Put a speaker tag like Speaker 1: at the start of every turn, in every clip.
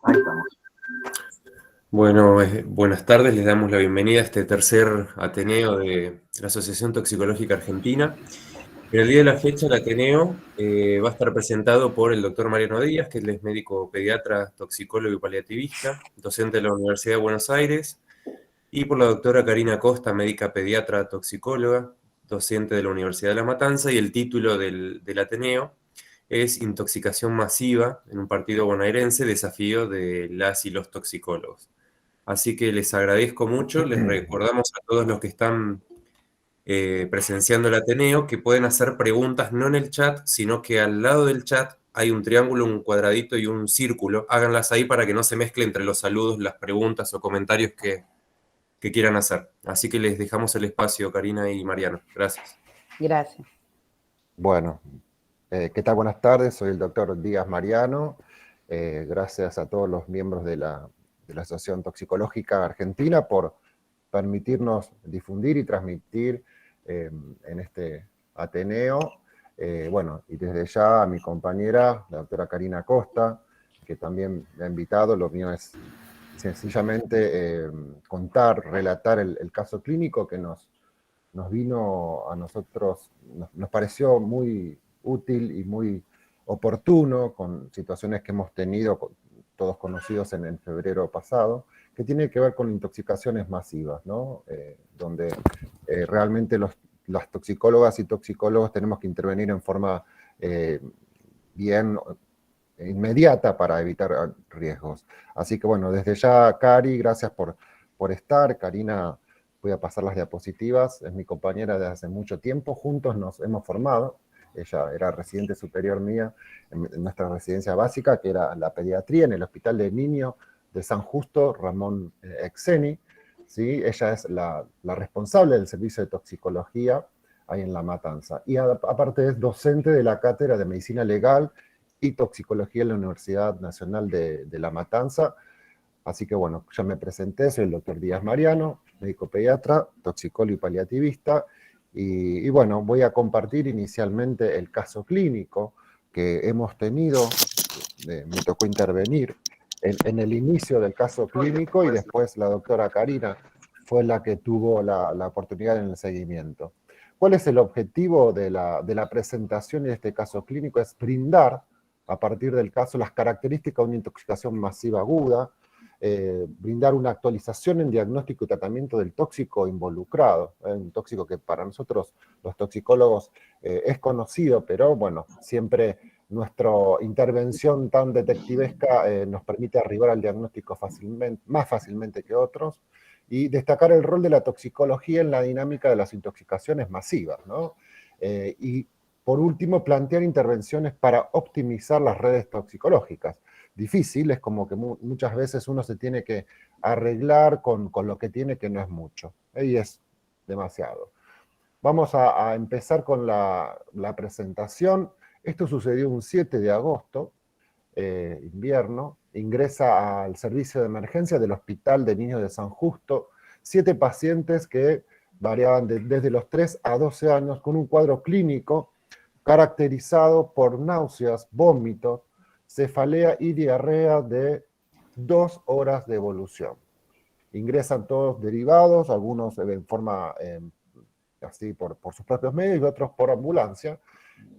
Speaker 1: Ahí estamos.
Speaker 2: Bueno, buenas tardes, les damos la bienvenida a este tercer Ateneo de la Asociación Toxicológica Argentina. En el día de la fecha, el Ateneo va a estar presentado por el doctor Mariano Díaz, que él es médico pediatra, toxicólogo y paliativista, docente de la Universidad de Buenos Aires, y por la doctora Karina Costa, médica pediatra, toxicóloga, docente de la Universidad de La Matanza, y el título del Ateneo es Intoxicación masiva en un partido bonaerense, desafío de las y los toxicólogos. Así que les agradezco mucho, les recordamos a todos los que están presenciando el Ateneo que pueden hacer preguntas no en el chat, sino que al lado del chat hay un triángulo, un cuadradito y un círculo. Háganlas ahí para que no se mezcle entre los saludos, las preguntas o comentarios que quieran hacer. Así que les dejamos el espacio, Karina y Mariano. Gracias.
Speaker 3: Gracias.
Speaker 4: Bueno, ¿qué tal? Buenas tardes, soy el doctor Díaz Mariano. Gracias a todos los miembros de la Asociación Toxicológica Argentina por permitirnos difundir y transmitir en este Ateneo. Bueno, y desde ya a mi compañera, la doctora Karina Costa, que también me ha invitado. Lo mío es sencillamente contar, relatar el caso clínico que nos vino a nosotros, nos pareció muy útil y muy oportuno con situaciones que hemos tenido, todos conocidos en febrero pasado, que tiene que ver con intoxicaciones masivas, ¿no? Donde realmente las toxicólogas y toxicólogos tenemos que intervenir en forma bien inmediata para evitar riesgos. Así que bueno, desde ya, Cari, gracias por estar. Karina, voy a pasar las diapositivas, es mi compañera de hace mucho tiempo, juntos nos hemos formado. Ella era residente superior mía en nuestra residencia básica, que era la pediatría en el Hospital de Niños de San Justo, Ramón Exeni. ¿Sí? Ella es la responsable del servicio de toxicología ahí en La Matanza. Y aparte es docente de la cátedra de Medicina Legal y Toxicología en la Universidad Nacional de La Matanza. Así que bueno, ya me presenté, soy el doctor Díaz Mariano, médico pediatra, toxicólogo y paliativista, y bueno, voy a compartir inicialmente el caso clínico que hemos tenido. Me tocó intervenir en el inicio del caso clínico y después la doctora Karina fue la que tuvo la oportunidad en el seguimiento. ¿Cuál es el objetivo de la presentación de este caso clínico? Es brindar, a partir del caso, las características de una intoxicación masiva aguda, brindar una actualización en diagnóstico y tratamiento del tóxico involucrado, un tóxico que para nosotros los toxicólogos es conocido, pero bueno, siempre nuestra intervención tan detectivesca nos permite arribar al diagnóstico más fácilmente que otros, y destacar el rol de la toxicología en la dinámica de las intoxicaciones masivas, ¿no? Y por último, plantear intervenciones para optimizar las redes toxicológicas. Difícil, es como que muchas veces uno se tiene que arreglar con lo que tiene, que no es mucho, y es demasiado. Vamos a empezar con la presentación. Esto sucedió un 7 de agosto, invierno. Ingresa al servicio de emergencia del Hospital de Niños de San Justo 7 pacientes que variaban desde los 3 a 12 años con un cuadro clínico caracterizado por náuseas, vómitos, cefalea y diarrea de 2 horas de evolución. Ingresan todos derivados, algunos en forma así por sus propios medios y otros por ambulancia.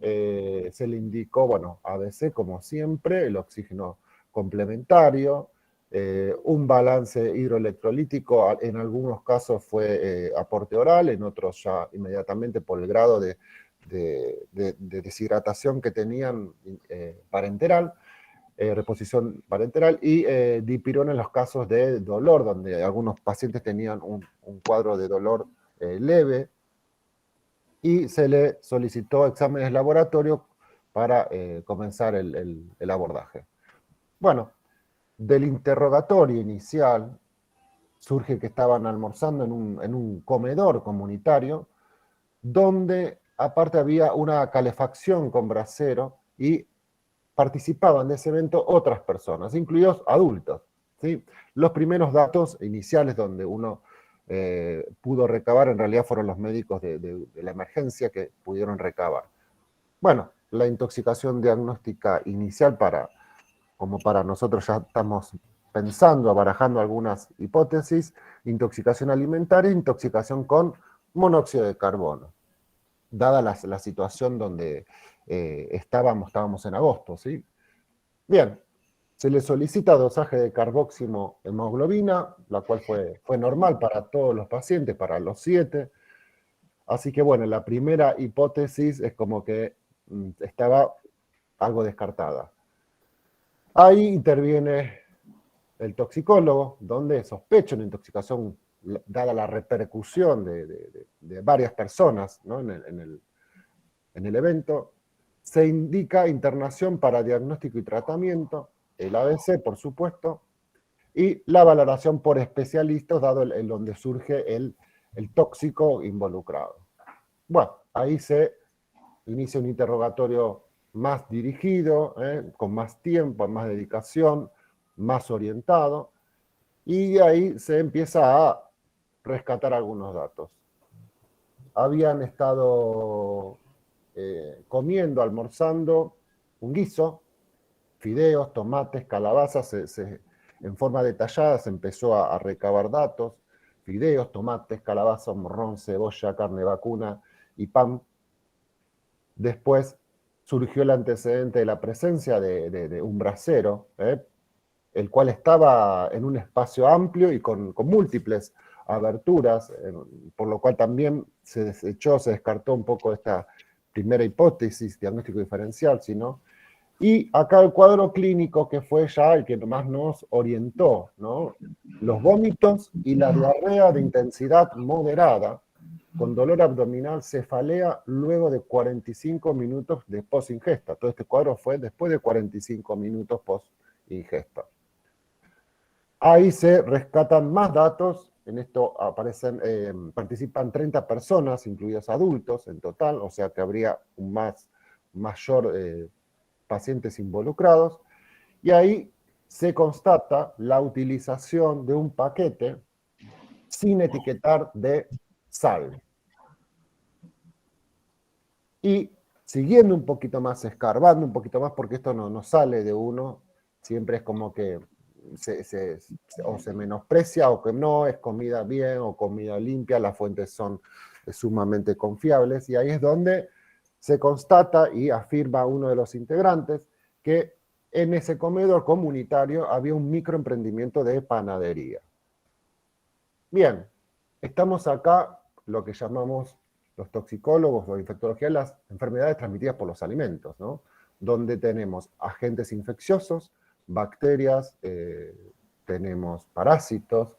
Speaker 4: Se le indicó, bueno, ABC como siempre, el oxígeno complementario, un balance hidroelectrolítico, en algunos casos fue aporte oral, en otros ya inmediatamente por el grado de deshidratación que tenían parenteral, reposición parenteral, y dipirona en los casos de dolor, donde algunos pacientes tenían un cuadro de dolor leve, y se le solicitó exámenes de laboratorio para comenzar el abordaje. Bueno, del interrogatorio inicial surge que estaban almorzando en un comedor comunitario, donde aparte había una calefacción con brasero y participaban de ese evento otras personas, incluidos adultos, ¿sí? Los primeros datos iniciales donde uno pudo recabar, en realidad fueron los médicos de la emergencia que pudieron recabar. Bueno, la intoxicación diagnóstica inicial para como para nosotros ya estamos pensando, barajando algunas hipótesis, intoxicación alimentaria e intoxicación con monóxido de carbono, dada la situación donde estábamos en agosto, ¿sí? Bien, se le solicita dosaje de carboximohemoglobina, la cual fue normal para todos los pacientes, para los 7. Así que bueno, la primera hipótesis es como que estaba algo descartada. Ahí interviene el toxicólogo, donde sospecha una intoxicación dada la repercusión de varias personas, ¿no? en el evento. Se indica internación para diagnóstico y tratamiento, el ABC, por supuesto, y la valoración por especialistas, dado el donde surge el tóxico involucrado. Bueno, ahí se inicia un interrogatorio más dirigido, con más tiempo, más dedicación, más orientado, y de ahí se empieza a rescatar algunos datos. Habían estado comiendo, almorzando un guiso, fideos, tomates, calabazas, en forma detallada se empezó a recabar datos, fideos, tomates, calabazas, morrón, cebolla, carne vacuna y pan. Después surgió el antecedente de la presencia de un brasero, el cual estaba en un espacio amplio y con múltiples aberturas, por lo cual también se descartó un poco esta primera hipótesis, diagnóstico diferencial, sino. Y acá el cuadro clínico, que fue ya el que más nos orientó, ¿no? Los vómitos y la diarrea de intensidad moderada, con dolor abdominal, cefalea luego de 45 minutos de post-ingesta. Todo este cuadro fue después de 45 minutos post-ingesta. Ahí se rescatan más datos, en esto participan 30 personas, incluidos adultos en total, o sea que habría un mayor pacientes involucrados, y ahí se constata la utilización de un paquete sin etiquetar de sal. Y siguiendo un poquito más, escarbando un poquito más, porque esto no sale de uno, siempre es como que o se menosprecia o que no, es comida bien o comida limpia, las fuentes son sumamente confiables, y ahí es donde se constata y afirma uno de los integrantes que en ese comedor comunitario había un microemprendimiento de panadería. Bien, estamos acá, lo que llamamos los toxicólogos o infectología, las enfermedades transmitidas por los alimentos, ¿no? Donde tenemos agentes infecciosos, bacterias, tenemos parásitos,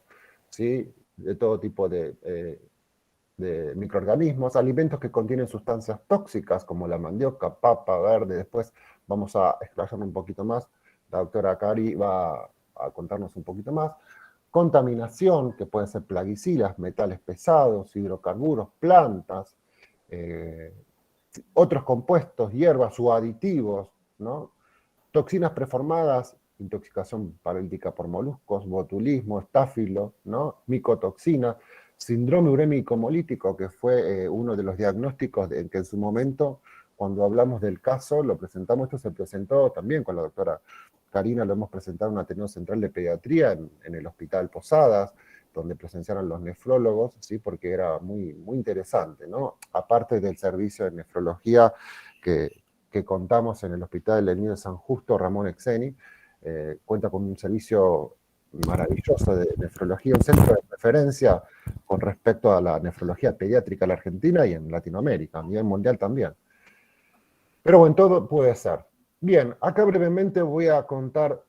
Speaker 4: ¿sí? De todo tipo de microorganismos, alimentos que contienen sustancias tóxicas como la mandioca, papa verde. Después vamos a explayarnos un poquito más. La doctora Cari va a contarnos un poquito más. Contaminación, que pueden ser plaguicidas, metales pesados, hidrocarburos, plantas, otros compuestos, hierbas o aditivos, ¿no? Toxinas preformadas, intoxicación paralítica por moluscos, botulismo, estáfilo, ¿no? Micotoxina, síndrome urémico hemolítico, que fue uno de los diagnósticos que en su momento, cuando hablamos del caso, lo presentamos. Esto se presentó también con la doctora Karina, lo hemos presentado en un Ateneo Central de Pediatría en el Hospital Posadas, donde presenciaron los nefrólogos, ¿sí? Porque era muy, muy interesante, ¿no? Aparte del servicio de nefrología que contamos en el Hospital del Niño de San Justo, Ramón Exeni, cuenta con un servicio maravilloso de nefrología, un centro de referencia con respecto a la nefrología pediátrica en la Argentina y en Latinoamérica, a nivel mundial también. Pero bueno, todo puede ser. Bien, acá brevemente voy a contar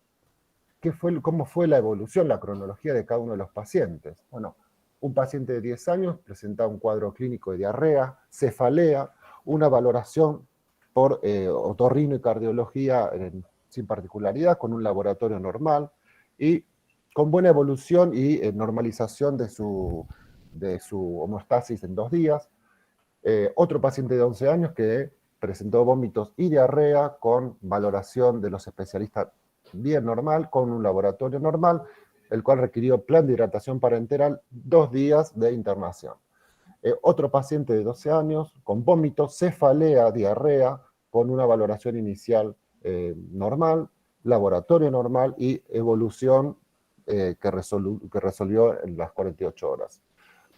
Speaker 4: cómo fue la evolución, la cronología de cada uno de los pacientes. Bueno, un paciente de 10 años presenta un cuadro clínico de diarrea, cefalea, una valoración por otorrino y cardiología sin particularidad, con un laboratorio normal y con buena evolución y normalización de su homeostasis en 2 días. Otro paciente de 11 años que presentó vómitos y diarrea con valoración de los especialistas bien normal, con un laboratorio normal, el cual requirió plan de hidratación parenteral, 2 días de internación. Otro paciente de 12 años con vómitos, cefalea, diarrea, con una valoración inicial normal, laboratorio normal y evolución que resolvió en las 48 horas.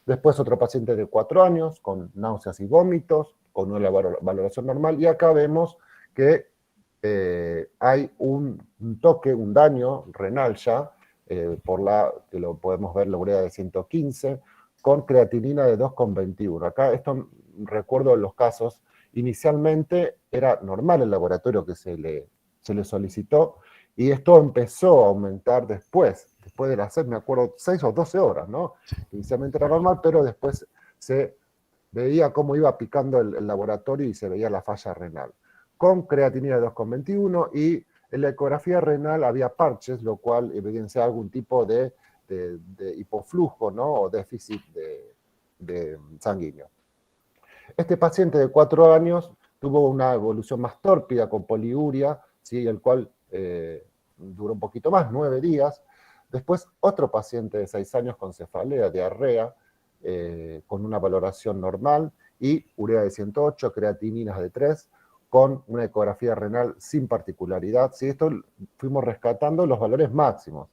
Speaker 4: Después otro paciente de 4 años con náuseas y vómitos, con una valoración normal, y acá vemos que hay un toque, un daño renal ya, que lo podemos ver la urea de 115, con creatinina de 2,21. Acá esto, recuerdo los casos, inicialmente era normal el laboratorio que se le solicitó, y esto empezó a aumentar después de las 6, me acuerdo, 6 o 12 horas, ¿no? Inicialmente era normal, pero después se veía cómo iba picando el laboratorio y se veía la falla renal. Con creatinina de 2,21 y en la ecografía renal había parches, lo cual evidencia algún tipo de hipoflujo, ¿no? O déficit de sanguíneo. Este paciente de 4 años tuvo una evolución más tórpida con poliuria, ¿sí? El cual duró un poquito más, 9 días. Después otro paciente de 6 años con cefalea, diarrea, con una valoración normal, y urea de 108, creatininas de 3, con una ecografía renal sin particularidad. ¿Sí? Esto fuimos rescatando los valores máximos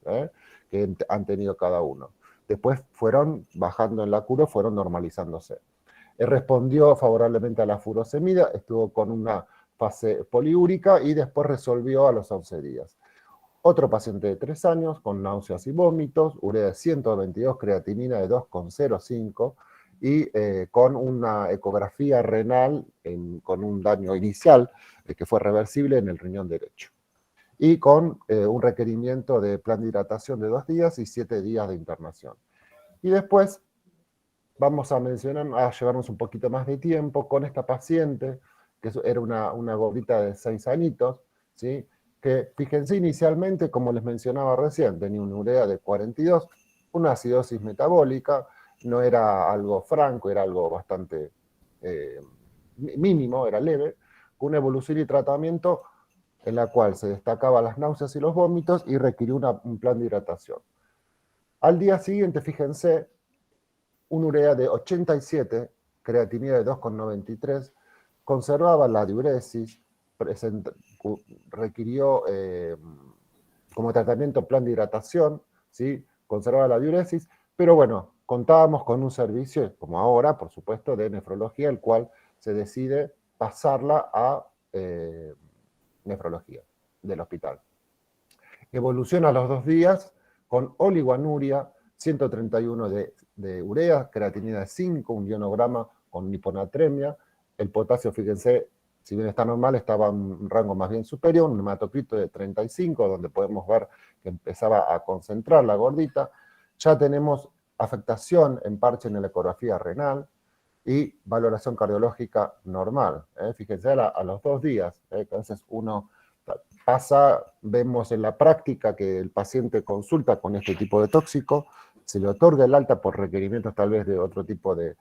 Speaker 4: que han tenido cada uno. Después fueron bajando en la curva, fueron normalizándose. Respondió favorablemente a la furosemida, estuvo con una fase poliúrica y después resolvió a los 11 días. Otro paciente de 3 años con náuseas y vómitos, urea de 122, creatinina de 2,05 y con una ecografía renal con un daño inicial que fue reversible en el riñón derecho. Y con un requerimiento de plan de hidratación de 2 días y 7 días de internación. Y después vamos a mencionar, a llevarnos un poquito más de tiempo con esta paciente, que era una gordita de 6 añitos, ¿sí? Que fíjense inicialmente, como les mencionaba recién, tenía una urea de 42, una acidosis metabólica, no era algo franco, era algo bastante mínimo, era leve, con una evolución y tratamiento en la cual se destacaban las náuseas y los vómitos y requirió un plan de hidratación. Al día siguiente, fíjense, un urea de 87, creatinina de 2,93, conservaba la diuresis, requirió como tratamiento plan de hidratación, ¿sí? Conservaba la diuresis, pero bueno, contábamos con un servicio, como ahora, por supuesto, de nefrología, el cual se decide pasarla a nefrología del hospital. Evoluciona a los 2 días con oligoanuria, 131 de urea, creatinina de 5, un ionograma con hiponatremia. El potasio, fíjense, si bien está normal, estaba en un rango más bien superior, un hematocrito de 35, donde podemos ver que empezaba a concentrar la gordita. Ya tenemos afectación en parche en la ecografía renal y valoración cardiológica normal. Fíjense, a los 2 días, que a veces uno pasa, vemos en la práctica que el paciente consulta con este tipo de tóxico, se le otorga el alta por requerimientos tal vez de otro tipo de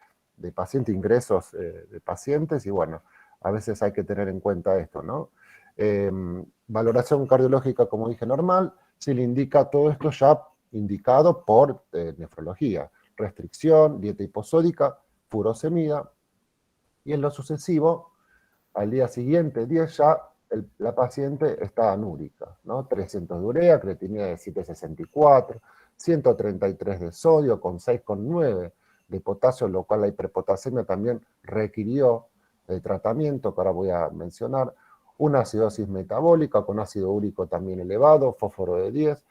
Speaker 4: paciente, ingresos de pacientes, y bueno, a veces hay que tener en cuenta esto, ¿no? Valoración cardiológica, como dije, normal, se le indica todo esto ya indicado por nefrología, restricción, dieta hiposódica, furosemida, y en lo sucesivo, al día siguiente, 10 ya, la paciente está anúrica, ¿no? 300 de urea, creatinina de 7,64, 133 de sodio con 6,9 de potasio, lo cual la hiperpotasemia también requirió el tratamiento que ahora voy a mencionar, una acidosis metabólica con ácido úrico también elevado, fósforo de 10,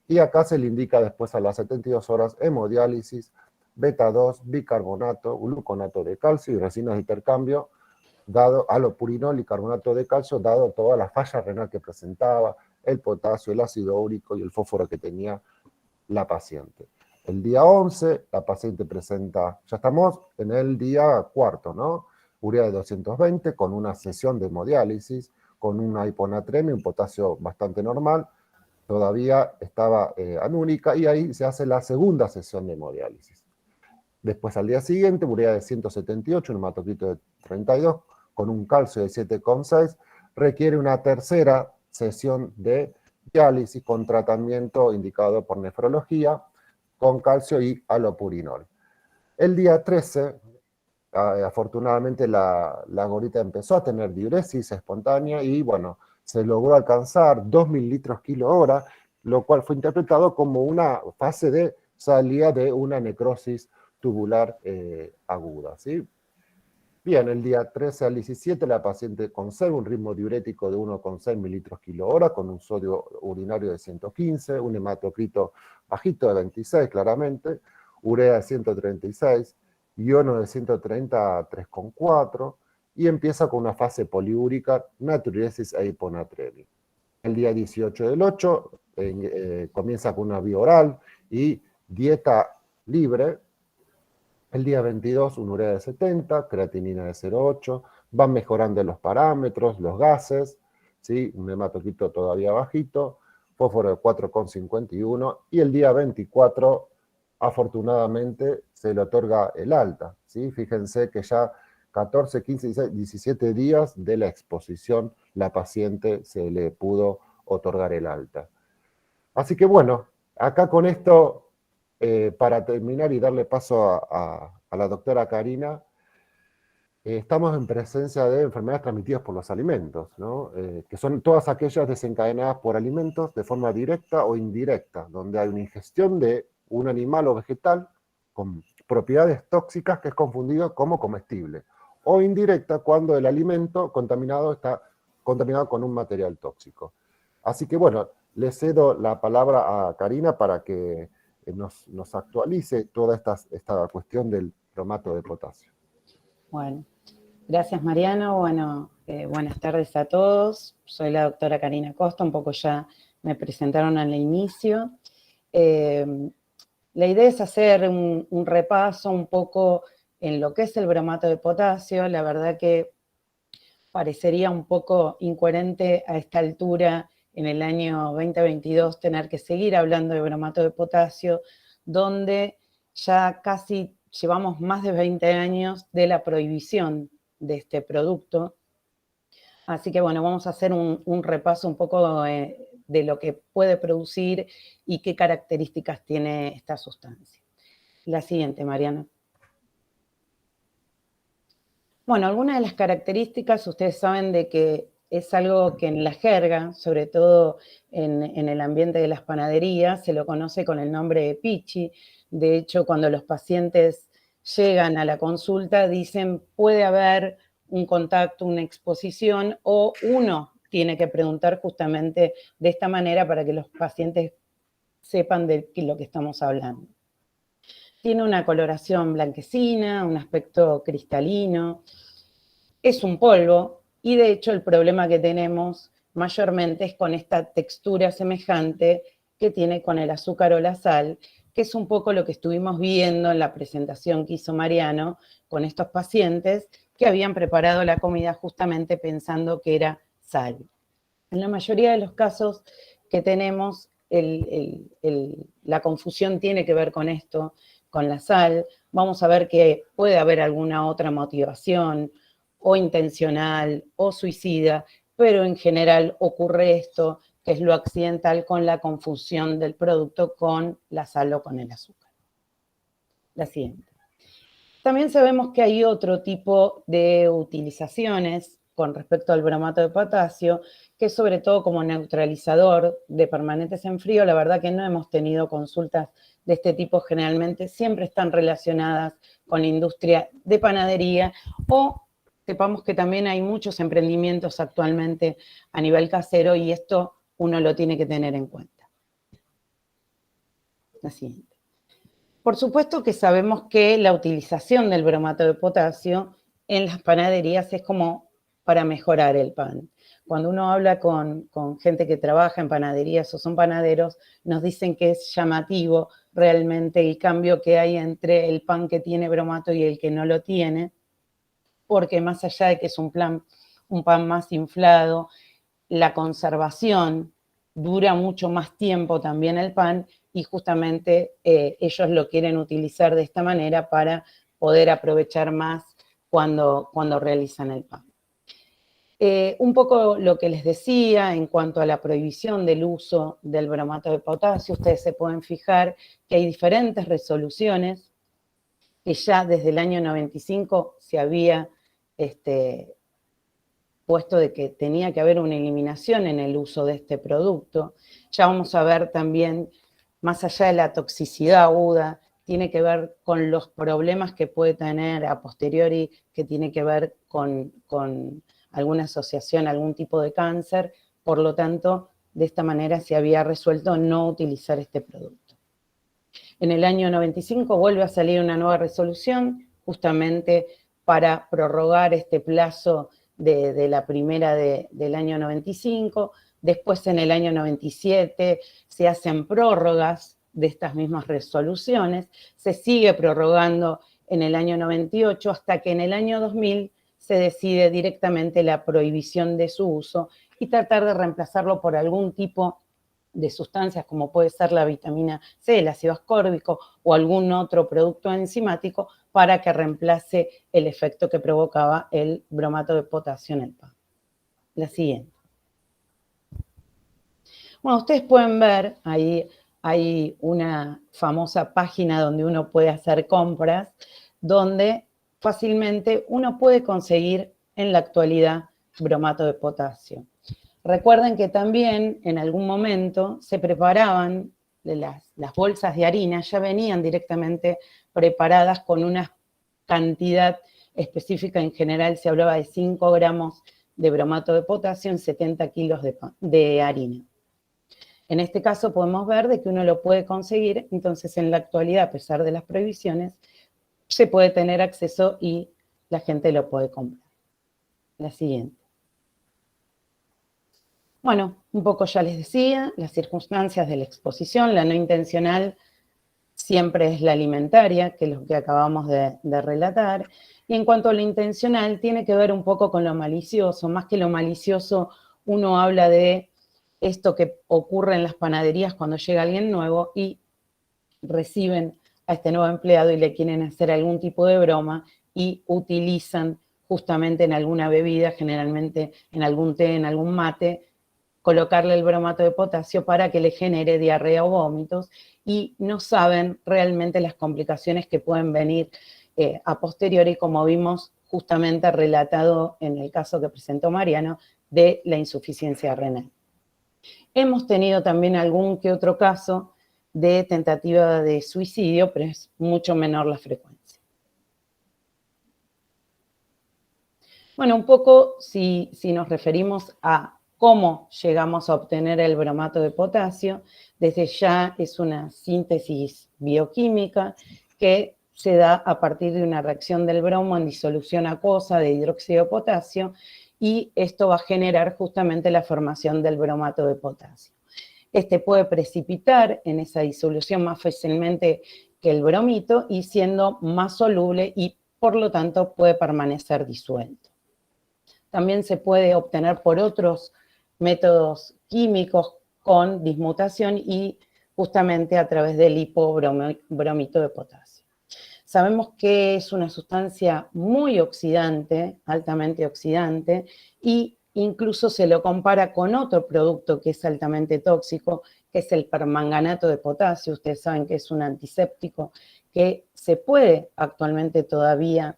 Speaker 4: y acá se le indica después a las 72 horas hemodiálisis, beta 2, bicarbonato, gluconato de calcio y resinas de intercambio, dado alopurinol y carbonato de calcio, dado toda la falla renal que presentaba, el potasio, el ácido úrico y el fósforo que tenía la paciente. El día 11, la paciente presenta, ya estamos en el día cuarto, ¿no? Urea de 220 con una sesión de hemodiálisis, con una hiponatremia, un potasio bastante normal, todavía estaba anúrica, y ahí se hace la segunda sesión de hemodiálisis. Después, al día siguiente, urea de 178, un hematocrito de 32, con un calcio de 7,6, requiere una tercera sesión de diálisis con tratamiento indicado por nefrología, con calcio y alopurinol. El día 13, afortunadamente, la gordita empezó a tener diuresis espontánea y, bueno, se logró alcanzar 2 mililitros kilo hora, lo cual fue interpretado como una fase de salida de una necrosis tubular aguda, ¿sí? Bien, el día 13 al 17 la paciente conserva un ritmo diurético de 1,6 mililitros kilo hora con un sodio urinario de 115, un hematocrito bajito de 26 claramente, urea de 136, iono de 130 a 3,4 y empieza con una fase poliúrica, natriuresis e hiponatremia. El día 18 del 8 comienza con una vía oral y dieta libre. El día 22, un urea de 70, creatinina de 0,8, van mejorando los parámetros, los gases, ¿sí? Un hematocrito todavía bajito, fósforo de 4,51, y el día 24, afortunadamente, se le otorga el alta, ¿sí? Fíjense que ya 14, 15, 16, 17 días de la exposición, la paciente se le pudo otorgar el alta. Así que bueno, acá con esto, para terminar y darle paso a la doctora Karina, estamos en presencia de enfermedades transmitidas por los alimentos, ¿no? Que son todas aquellas desencadenadas por alimentos de forma directa o indirecta, donde hay una ingestión de un animal o vegetal con propiedades tóxicas que es confundido como comestible, o indirecta cuando el alimento contaminado está contaminado con un material tóxico. Así que bueno, le cedo la palabra a Karina para que nos actualice toda esta cuestión del bromato de potasio.
Speaker 1: Bueno, gracias Mariano. Bueno, buenas tardes a todos. Soy la doctora Karina Costa, un poco ya me presentaron al inicio. La idea es hacer un repaso un poco en lo que es el bromato de potasio. La verdad que parecería un poco incoherente a esta altura, en el año 2022, tener que seguir hablando de bromato de potasio, donde ya casi llevamos más de 20 años de la prohibición de este producto. Así que bueno, vamos a hacer un repaso un poco de lo que puede producir y qué características tiene esta sustancia. La siguiente, Mariana. Bueno, algunas de las características, ustedes saben de que es algo que en la jerga, sobre todo en el ambiente de las panaderías, se lo conoce con el nombre de pichi. De hecho, cuando los pacientes llegan a la consulta, dicen puede haber un contacto, una exposición, o uno tiene que preguntar justamente de esta manera para que los pacientes sepan de lo que estamos hablando. Tiene una coloración blanquecina, un aspecto cristalino, es un polvo y de hecho el problema que tenemos mayormente es con esta textura semejante que tiene con el azúcar o la sal, que es un poco lo que estuvimos viendo en la presentación que hizo Mariano con estos pacientes que habían preparado la comida justamente pensando que era sal. En la mayoría de los casos que tenemos, la confusión tiene que ver con esto, con la sal. Vamos a ver que puede haber alguna otra motivación, o intencional, o suicida, pero en general ocurre esto, que es lo accidental con la confusión del producto con la sal o con el azúcar. La siguiente. También sabemos que hay otro tipo de utilizaciones con respecto al bromato de potasio, que es sobre todo como neutralizador de permanentes en frío. La verdad que no hemos tenido consultas de este tipo, generalmente siempre están relacionadas con la industria de panadería, o sepamos que también hay muchos emprendimientos actualmente a nivel casero y esto uno lo tiene que tener en cuenta. La siguiente. Por supuesto que sabemos que la utilización del bromato de potasio en las panaderías es como para mejorar el pan. Cuando uno habla con gente que trabaja en panaderías o son panaderos, nos dicen que es llamativo realmente el cambio que hay entre el pan que tiene bromato y el que no lo tiene, porque más allá de que es un pan más inflado, la conservación dura mucho más tiempo también el pan y justamente ellos lo quieren utilizar de esta manera para poder aprovechar más cuando realizan el pan. Un poco lo que les decía en cuanto a la prohibición del uso del bromato de potasio, ustedes se pueden fijar que hay diferentes resoluciones que ya desde el año 95 se había puesto de que tenía que haber una eliminación en el uso de este producto. Ya vamos a ver también, más allá de la toxicidad aguda, tiene que ver con los problemas que puede tener a posteriori, que tiene que ver con alguna asociación, algún tipo de cáncer. Por lo tanto, de esta manera se había resuelto no utilizar este producto. En el año 95 vuelve a salir una nueva resolución, justamente para prorrogar este plazo de la primera del año 95. Después, en el año 97, se hacen prórrogas de estas mismas resoluciones. Se sigue prorrogando en el año 98 hasta que en el año 2000 se decide directamente la prohibición de su uso y tratar de reemplazarlo por algún tipo de sustancias como puede ser la vitamina C, el ácido ascórbico o algún otro producto enzimático para que reemplace el efecto que provocaba el bromato de potasio en el pan. La siguiente. Bueno, ustedes pueden ver, ahí hay una famosa página donde uno puede hacer compras, donde fácilmente uno puede conseguir en la actualidad bromato de potasio. Recuerden que también en algún momento se preparaban las bolsas de harina, ya venían directamente preparadas con una cantidad específica. En general se hablaba de 5 gramos de bromato de potasio en 70 kilos de harina. En este caso podemos ver de que uno lo puede conseguir, entonces en la actualidad, a pesar de las prohibiciones, se puede tener acceso y la gente lo puede comprar. La siguiente. Bueno, un poco ya les decía, las circunstancias de la exposición, la no intencional siempre es la alimentaria, que es lo que acabamos de relatar, y en cuanto a lo intencional, tiene que ver un poco con lo malicioso. Más que lo malicioso, uno habla de esto que ocurre en las panaderías cuando llega alguien nuevo y reciben a este nuevo empleado y le quieren hacer algún tipo de broma y utilizan justamente en alguna bebida, generalmente en algún té, en algún mate, colocarle el bromato de potasio para que le genere diarrea o vómitos y no saben realmente las complicaciones que pueden venir a posteriori, como vimos justamente relatado en el caso que presentó Mariano de la insuficiencia renal. Hemos tenido también algún que otro caso de tentativa de suicidio, pero es mucho menor la frecuencia. Bueno, un poco si nos referimos a cómo llegamos a obtener el bromato de potasio, desde ya es una síntesis bioquímica que se da a partir de una reacción del bromo en disolución acuosa de hidróxido de potasio y esto va a generar justamente la formación del bromato de potasio. Este puede precipitar en esa disolución más fácilmente que el bromito y siendo más soluble y por lo tanto puede permanecer disuelto. También se puede obtener por otros métodos químicos con dismutación y justamente a través del hipobromito de potasio. Sabemos que es una sustancia muy oxidante, altamente oxidante, y incluso se lo compara con otro producto que es altamente tóxico, que es el permanganato de potasio. Ustedes saben que es un antiséptico que se puede actualmente todavía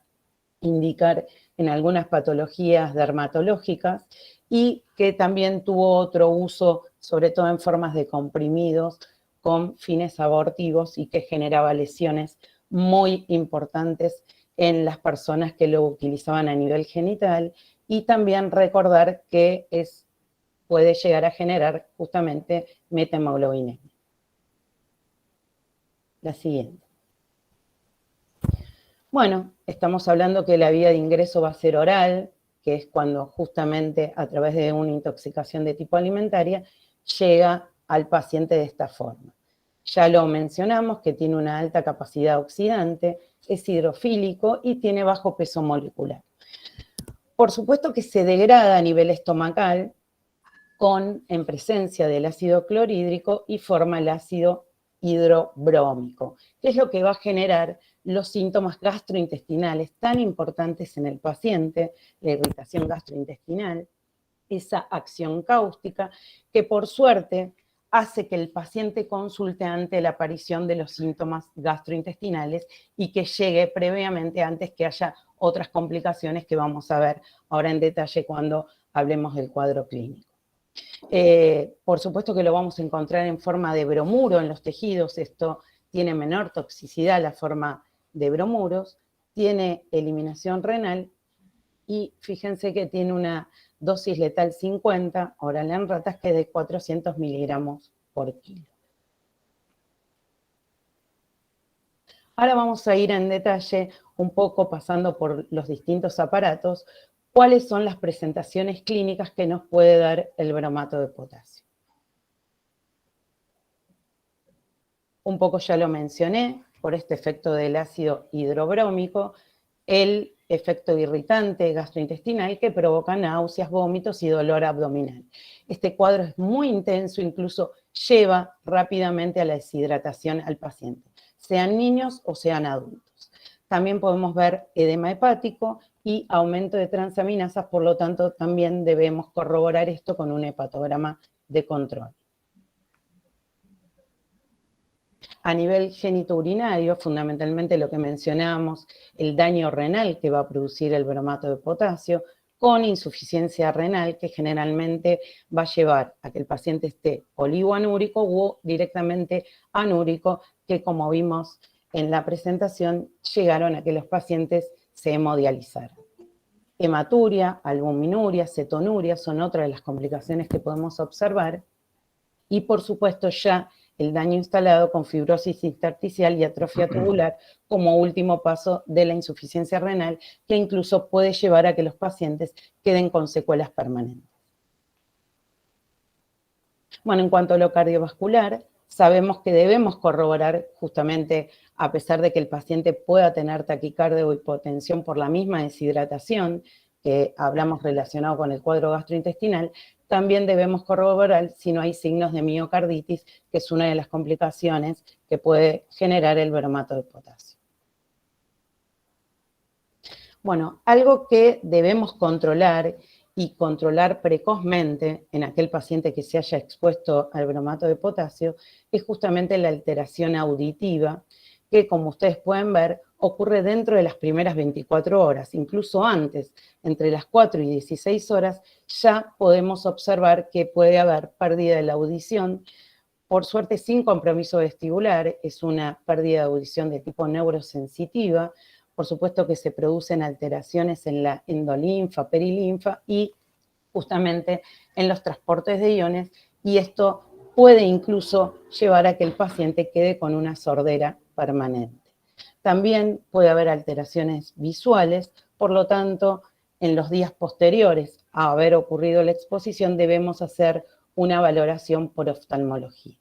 Speaker 1: indicar en algunas patologías dermatológicas y que también tuvo otro uso, sobre todo en formas de comprimidos con fines abortivos y que generaba lesiones muy importantes en las personas que lo utilizaban a nivel genital y también recordar que puede llegar a generar justamente metahemoglobinemia. La siguiente. Bueno, estamos hablando que la vía de ingreso va a ser oral, que es cuando justamente a través de una intoxicación de tipo alimentaria llega al paciente de esta forma. Ya lo mencionamos, que tiene una alta capacidad oxidante, es hidrofílico y tiene bajo peso molecular. Por supuesto que se degrada a nivel estomacal en presencia del ácido clorhídrico y forma el ácido hidrobrómico, que es lo que va a generar los síntomas gastrointestinales tan importantes en el paciente, la irritación gastrointestinal, esa acción cáustica, que por suerte hace que el paciente consulte ante la aparición de los síntomas gastrointestinales y que llegue previamente antes que haya otras complicaciones que vamos a ver ahora en detalle cuando hablemos del cuadro clínico. Por supuesto que lo vamos a encontrar en forma de bromuro en los tejidos, esto tiene menor toxicidad la forma de bromuros, tiene eliminación renal y fíjense que tiene una dosis letal 50, oral en ratas, que es de 400 miligramos por kilo. Ahora vamos a ir en detalle un poco pasando por los distintos aparatos, cuáles son las presentaciones clínicas que nos puede dar el bromato de potasio. Un poco ya lo mencioné, por este efecto del ácido hidrobrómico, el efecto irritante gastrointestinal que provoca náuseas, vómitos y dolor abdominal. Este cuadro es muy intenso, incluso lleva rápidamente a la deshidratación al paciente, sean niños o sean adultos. También podemos ver edema hepático y aumento de transaminasas, por lo tanto también debemos corroborar esto con un hepatograma de control. A nivel genitourinario, fundamentalmente lo que mencionábamos, el daño renal que va a producir el bromato de potasio, con insuficiencia renal que generalmente va a llevar a que el paciente esté oligoanúrico o directamente anúrico, que como vimos en la presentación, llegaron a que los pacientes se hemodializaran. Hematuria, albuminuria, cetonuria son otras de las complicaciones que podemos observar, y por supuesto ya el daño instalado con fibrosis intersticial y atrofia tubular como último paso de la insuficiencia renal, que incluso puede llevar a que los pacientes queden con secuelas permanentes. Bueno, en cuanto a lo cardiovascular, sabemos que debemos corroborar justamente, a pesar de que el paciente pueda tener taquicardia o hipotensión por la misma deshidratación que hablamos relacionado con el cuadro gastrointestinal, también debemos corroborar si no hay signos de miocarditis, que es una de las complicaciones que puede generar el bromato de potasio. Bueno, algo que debemos controlar y controlar precozmente en aquel paciente que se haya expuesto al bromato de potasio es justamente la alteración auditiva, que como ustedes pueden ver, ocurre dentro de las primeras 24 horas, incluso antes, entre las 4 y 16 horas, ya podemos observar que puede haber pérdida de la audición, por suerte sin compromiso vestibular, es una pérdida de audición de tipo neurosensitiva, por supuesto que se producen alteraciones en la endolinfa, perilinfa y justamente en los transportes de iones, y esto puede incluso llevar a que el paciente quede con una sordera permanente. También puede haber alteraciones visuales, por lo tanto, en los días posteriores a haber ocurrido la exposición debemos hacer una valoración por oftalmología.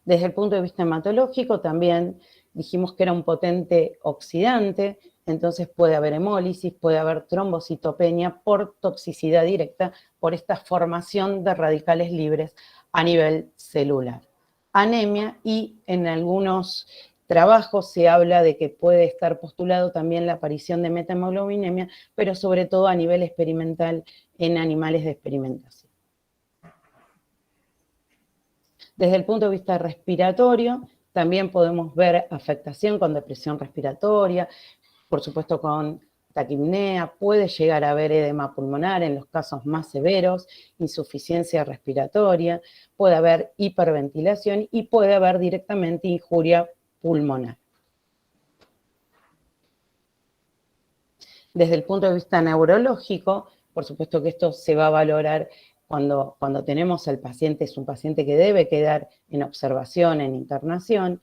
Speaker 1: Desde el punto de vista hematológico también dijimos que era un potente oxidante, entonces puede haber hemólisis, puede haber trombocitopenia por toxicidad directa, por esta formación de radicales libres a nivel celular. Anemia, y en algunos trabajos se habla de que puede estar postulado también la aparición de metahemoglobinemia, pero sobre todo a nivel experimental en animales de experimentación. Desde el punto de vista respiratorio, también podemos ver afectación con depresión respiratoria, por supuesto con taquipnea, puede llegar a haber edema pulmonar en los casos más severos, insuficiencia respiratoria, puede haber hiperventilación y puede haber directamente injuria pulmonar. Desde el punto de vista neurológico, por supuesto que esto se va a valorar cuando tenemos al paciente, es un paciente que debe quedar en observación, en internación,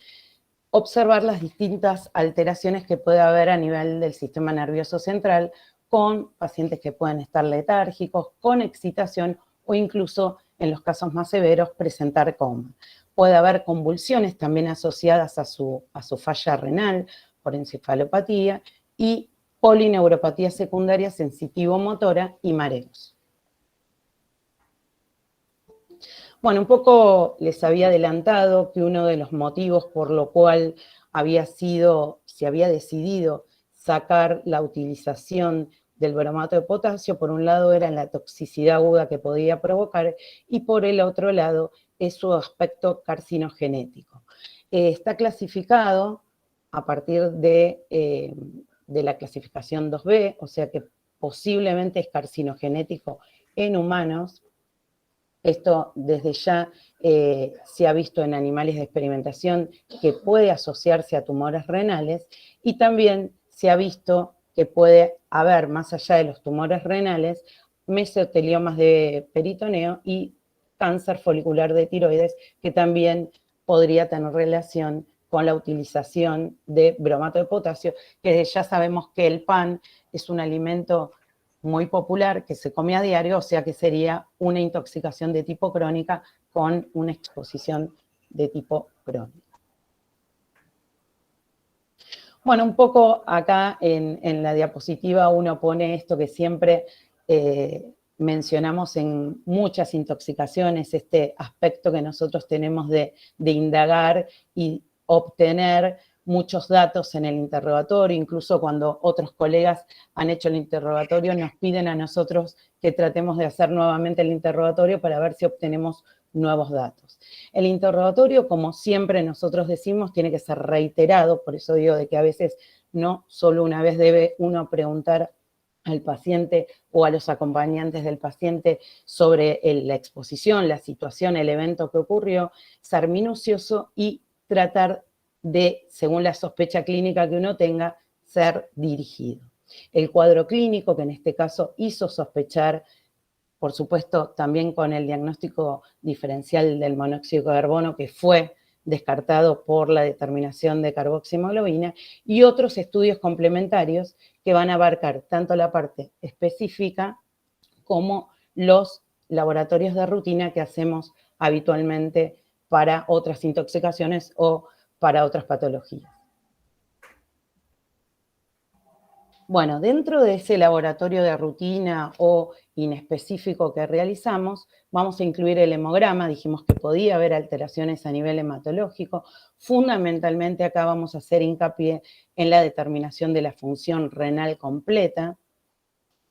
Speaker 1: observar las distintas alteraciones que puede haber a nivel del sistema nervioso central con pacientes que pueden estar letárgicos, con excitación o incluso, en los casos más severos, presentar coma. Puede haber convulsiones también asociadas a su falla renal por encefalopatía y polineuropatía secundaria sensitivo-motora y mareos. Bueno, un poco les había adelantado que uno de los motivos por lo cual se había decidido sacar la utilización del bromato de potasio, por un lado era en la toxicidad aguda que podía provocar y por el otro lado es su aspecto carcinogenético. Está clasificado a partir de la clasificación 2B, o sea que posiblemente es carcinogenético en humanos. Esto desde ya se ha visto en animales de experimentación que puede asociarse a tumores renales y también se ha visto que puede haber, más allá de los tumores renales, mesoteliomas de peritoneo y cáncer folicular de tiroides, que también podría tener relación con la utilización de bromato de potasio, que ya sabemos que el pan es un alimento muy popular que se come a diario, o sea que sería una intoxicación de tipo crónica con una exposición de tipo crónico. Bueno, un poco acá en la diapositiva uno pone esto que siempre mencionamos en muchas intoxicaciones, este aspecto que nosotros tenemos de indagar y obtener muchos datos en el interrogatorio, incluso cuando otros colegas han hecho el interrogatorio, nos piden a nosotros que tratemos de hacer nuevamente el interrogatorio para ver si obtenemos nuevos datos. El interrogatorio, como siempre nosotros decimos, tiene que ser reiterado, por eso digo de que a veces no solo una vez debe uno preguntar al paciente o a los acompañantes del paciente sobre la exposición, la situación, el evento que ocurrió, ser minucioso y tratar de, según la sospecha clínica que uno tenga, ser dirigido. El cuadro clínico, que en este caso hizo sospechar, por supuesto, también con el diagnóstico diferencial del monóxido de carbono, que fue descartado por la determinación de carboxihemoglobina, y otros estudios complementarios que van a abarcar tanto la parte específica como los laboratorios de rutina que hacemos habitualmente para otras intoxicaciones o para otras patologías. Bueno, dentro de ese laboratorio de rutina o inespecífico que realizamos, vamos a incluir el hemograma. Dijimos que podía haber alteraciones a nivel hematológico. Fundamentalmente acá vamos a hacer hincapié en la determinación de la función renal completa,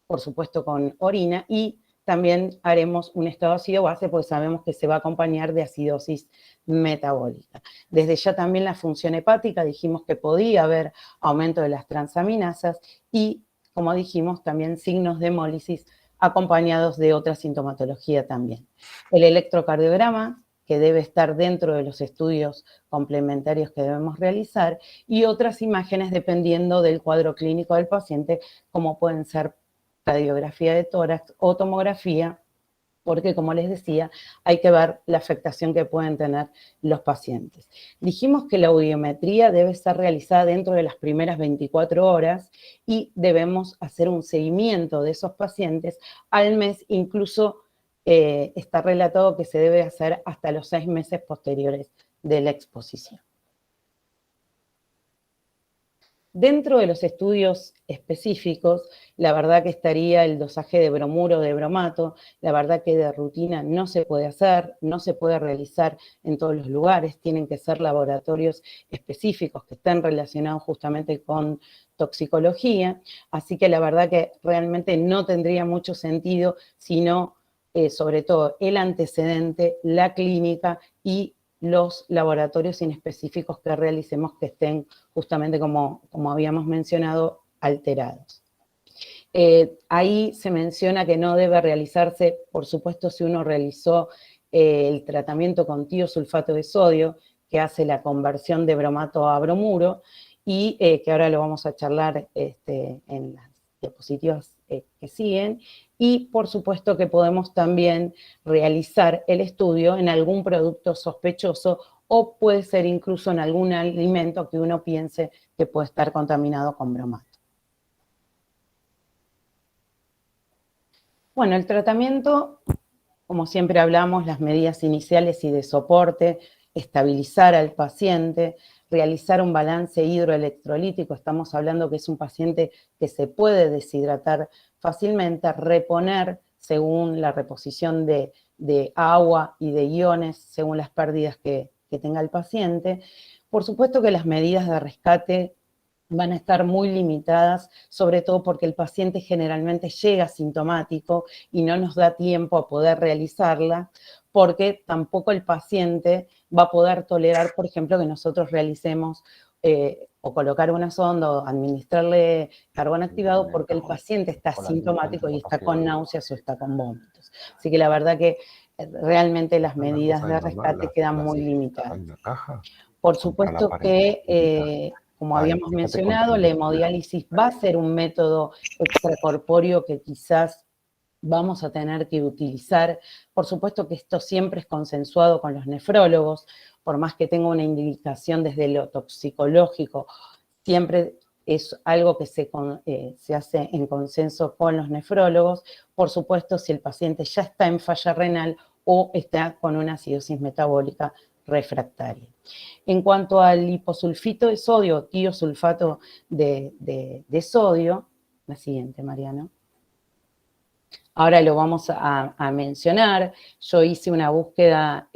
Speaker 1: por supuesto con orina, y también haremos un estado ácido base porque sabemos que se va a acompañar de acidosis metabólica. Desde ya también la función hepática, dijimos que podía haber aumento de las transaminasas y, como dijimos, también signos de hemólisis acompañados de otra sintomatología también. El electrocardiograma, que debe estar dentro de los estudios complementarios que debemos realizar, y otras imágenes dependiendo del cuadro clínico del paciente, como pueden ser radiografía de tórax o tomografía, porque, como les decía, hay que ver la afectación que pueden tener los pacientes. Dijimos que la audiometría debe ser realizada dentro de las primeras 24 horas y debemos hacer un seguimiento de esos pacientes al mes, incluso está relatado que se debe hacer hasta los 6 meses posteriores de la exposición. Dentro de los estudios específicos, la verdad que estaría el dosaje de bromuro de bromato, la verdad que de rutina no se puede hacer, no se puede realizar en todos los lugares, tienen que ser laboratorios específicos que estén relacionados justamente con toxicología, así que la verdad que realmente no tendría mucho sentido, sino sobre todo el antecedente, la clínica y los laboratorios inespecíficos que realicemos que estén justamente como habíamos mencionado, alterados. Ahí se menciona que no debe realizarse, por supuesto, si uno realizó el tratamiento con tiosulfato de sodio, que hace la conversión de bromato a bromuro, y que ahora lo vamos a charlar en las diapositivas que siguen, y por supuesto que podemos también realizar el estudio en algún producto sospechoso o puede ser incluso en algún alimento que uno piense que puede estar contaminado con bromato. Bueno, el tratamiento, como siempre hablamos, las medidas iniciales y de soporte, estabilizar al paciente, realizar un balance hidroelectrolítico, estamos hablando que es un paciente que se puede deshidratar fácilmente, reponer según la reposición de agua y de iones, según las pérdidas que tenga el paciente. Por supuesto que las medidas de rescate van a estar muy limitadas, sobre todo porque el paciente generalmente llega sintomático y no nos da tiempo a poder realizarla, porque tampoco el paciente va a poder tolerar, por ejemplo, que nosotros realicemos o colocar una sonda o administrarle carbón activado, porque el paciente está sintomático y está con náuseas o está con vómitos. Así que la verdad que realmente las medidas de rescate quedan muy limitadas. Por supuesto que, como habíamos mencionado, la hemodiálisis va a ser un método extracorpóreo que quizás vamos a tener que utilizar. Por supuesto que esto siempre es consensuado con los nefrólogos, por más que tenga una indicación desde lo toxicológico, siempre es algo que se hace en consenso con los nefrólogos. Por supuesto, si el paciente ya está en falla renal o está con una acidosis metabólica refractaria. En cuanto al liposulfito de sodio, tiosulfato de sodio, la siguiente, Mariano. Ahora lo vamos a mencionar. Yo hice una búsqueda